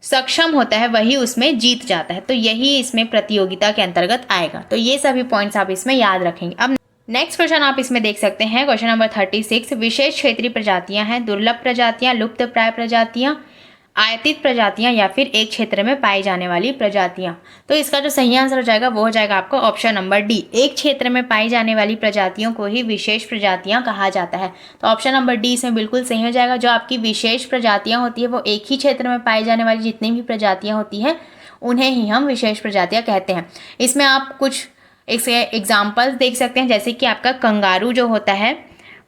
सक्षम होता है वही उसमें जीत जाता है। तो यही इसमें प्रतियोगिता के अंतर्गत आएगा। तो ये सभी पॉइंट्स आप इसमें याद रखेंगे। अब नेक्स्ट क्वेश्चन आप इसमें देख सकते हैं, क्वेश्चन नंबर 36। विशेष क्षेत्रीय प्रजातियां हैं, दुर्लभ प्रजातियां, लुप्त प्राय प्रजातियां, आयतित प्रजातियां या फिर एक क्षेत्र में पाई जाने वाली प्रजातियां। तो इसका जो सही आंसर हो जाएगा वो हो जाएगा आपका ऑप्शन नंबर डी। एक क्षेत्र में पाई जाने वाली प्रजातियों को ही विशेष प्रजातियां कहा जाता है। तो ऑप्शन नंबर डी इसमें बिल्कुल सही हो जाएगा। जो आपकी विशेष प्रजातियां होती है वो एक ही क्षेत्र में पाई जाने वाली जितनी भी प्रजातियां होती हैं उन्हें ही हम विशेष प्रजातियां कहते हैं। इसमें आप कुछ एग्जाम्पल्स देख सकते हैं, जैसे कि आपका कंगारू जो होता है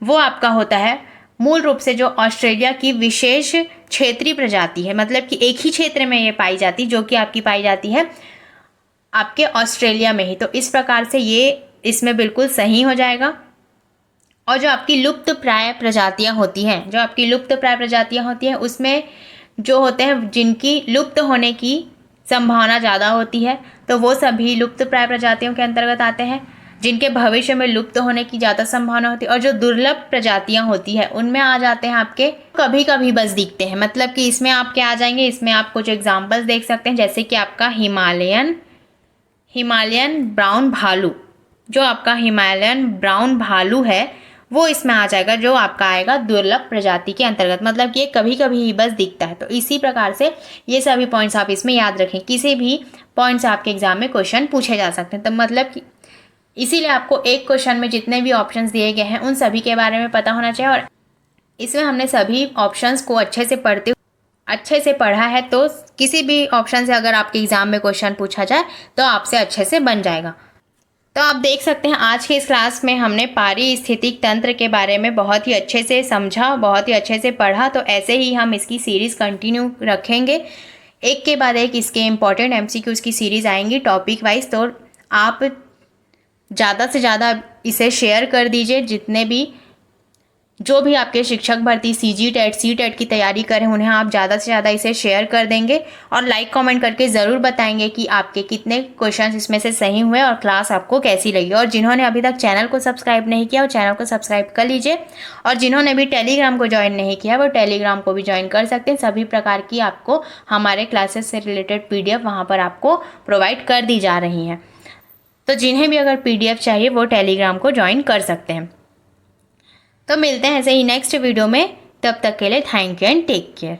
वो आपका होता है मूल रूप से जो ऑस्ट्रेलिया की विशेष क्षेत्रीय प्रजाति है, मतलब कि एक ही क्षेत्र में ये पाई जाती, जो कि आपकी पाई जाती है आपके ऑस्ट्रेलिया में ही। तो इस प्रकार से ये इसमें बिल्कुल सही हो जाएगा। और जो आपकी लुप्त प्राय प्रजातियां होती हैं, उसमें जो होते हैं जिनकी लुप्त होने की संभावना ज़्यादा होती है, तो वो सभी लुप्त प्राय प्रजातियों के अंतर्गत आते हैं, जिनके भविष्य में लुप्त होने की ज़्यादा संभावना होती है। और जो दुर्लभ प्रजातियां होती है उनमें आ जाते हैं आपके कभी कभी बस दिखते हैं, मतलब कि इसमें आप क्या आ जाएंगे, इसमें आप कुछ एग्जाम्पल्स देख सकते हैं, जैसे कि आपका हिमालयन ब्राउन भालू। जो आपका हिमालयन ब्राउन भालू है वो इसमें आ जाएगा, जो आपका आएगा दुर्लभ प्रजाति के अंतर्गत, मतलब कि ये कभी कभी ही बस दिखता है। तो इसी प्रकार से ये सभी पॉइंट्स आप इसमें याद रखें। किसी भी पॉइंट्स आपके एग्जाम में क्वेश्चन पूछे जा सकते हैं। तो मतलब कि इसीलिए आपको एक क्वेश्चन में जितने भी ऑप्शंस दिए गए हैं उन सभी के बारे में पता होना चाहिए। और इसमें हमने सभी ऑप्शंस को अच्छे से पढ़ा है, तो किसी भी ऑप्शन से अगर आपके एग्जाम में क्वेश्चन पूछा जाए तो आपसे अच्छे से बन जाएगा। तो आप देख सकते हैं आज के इस क्लास में हमने पारिस्थितिक तंत्र के बारे में बहुत ही अच्छे से समझा, बहुत ही अच्छे से पढ़ा। तो ऐसे ही हम इसकी सीरीज़ कंटिन्यू रखेंगे, एक के बाद एक इसके इम्पॉर्टेंट MCQs की सीरीज़ आएंगी टॉपिक वाइज। तो आप ज़्यादा से ज़्यादा इसे शेयर कर दीजिए। जो भी आपके शिक्षक भर्ती CGTET की तैयारी करें उन्हें आप ज़्यादा से ज़्यादा इसे शेयर कर देंगे और लाइक कमेंट करके ज़रूर बताएंगे कि आपके कितने क्वेश्चंस इसमें से सही हुए और क्लास आपको कैसी लगी। और जिन्होंने अभी तक चैनल को सब्सक्राइब नहीं किया वो चैनल को सब्सक्राइब कर लीजिए, और जिन्होंने भी टेलीग्राम को ज्वाइन नहीं किया वो टेलीग्राम को भी ज्वाइन कर सकते हैं। सभी प्रकार की आपको हमारे क्लासेस से रिलेटेड PDF वहाँ पर आपको प्रोवाइड कर दी जा रही हैं। तो जिन्हें भी अगर PDF चाहिए वो टेलीग्राम को ज्वाइन कर सकते हैं। तो मिलते हैं ऐसे ही नेक्स्ट वीडियो में, तब तक के लिए thank you and take care.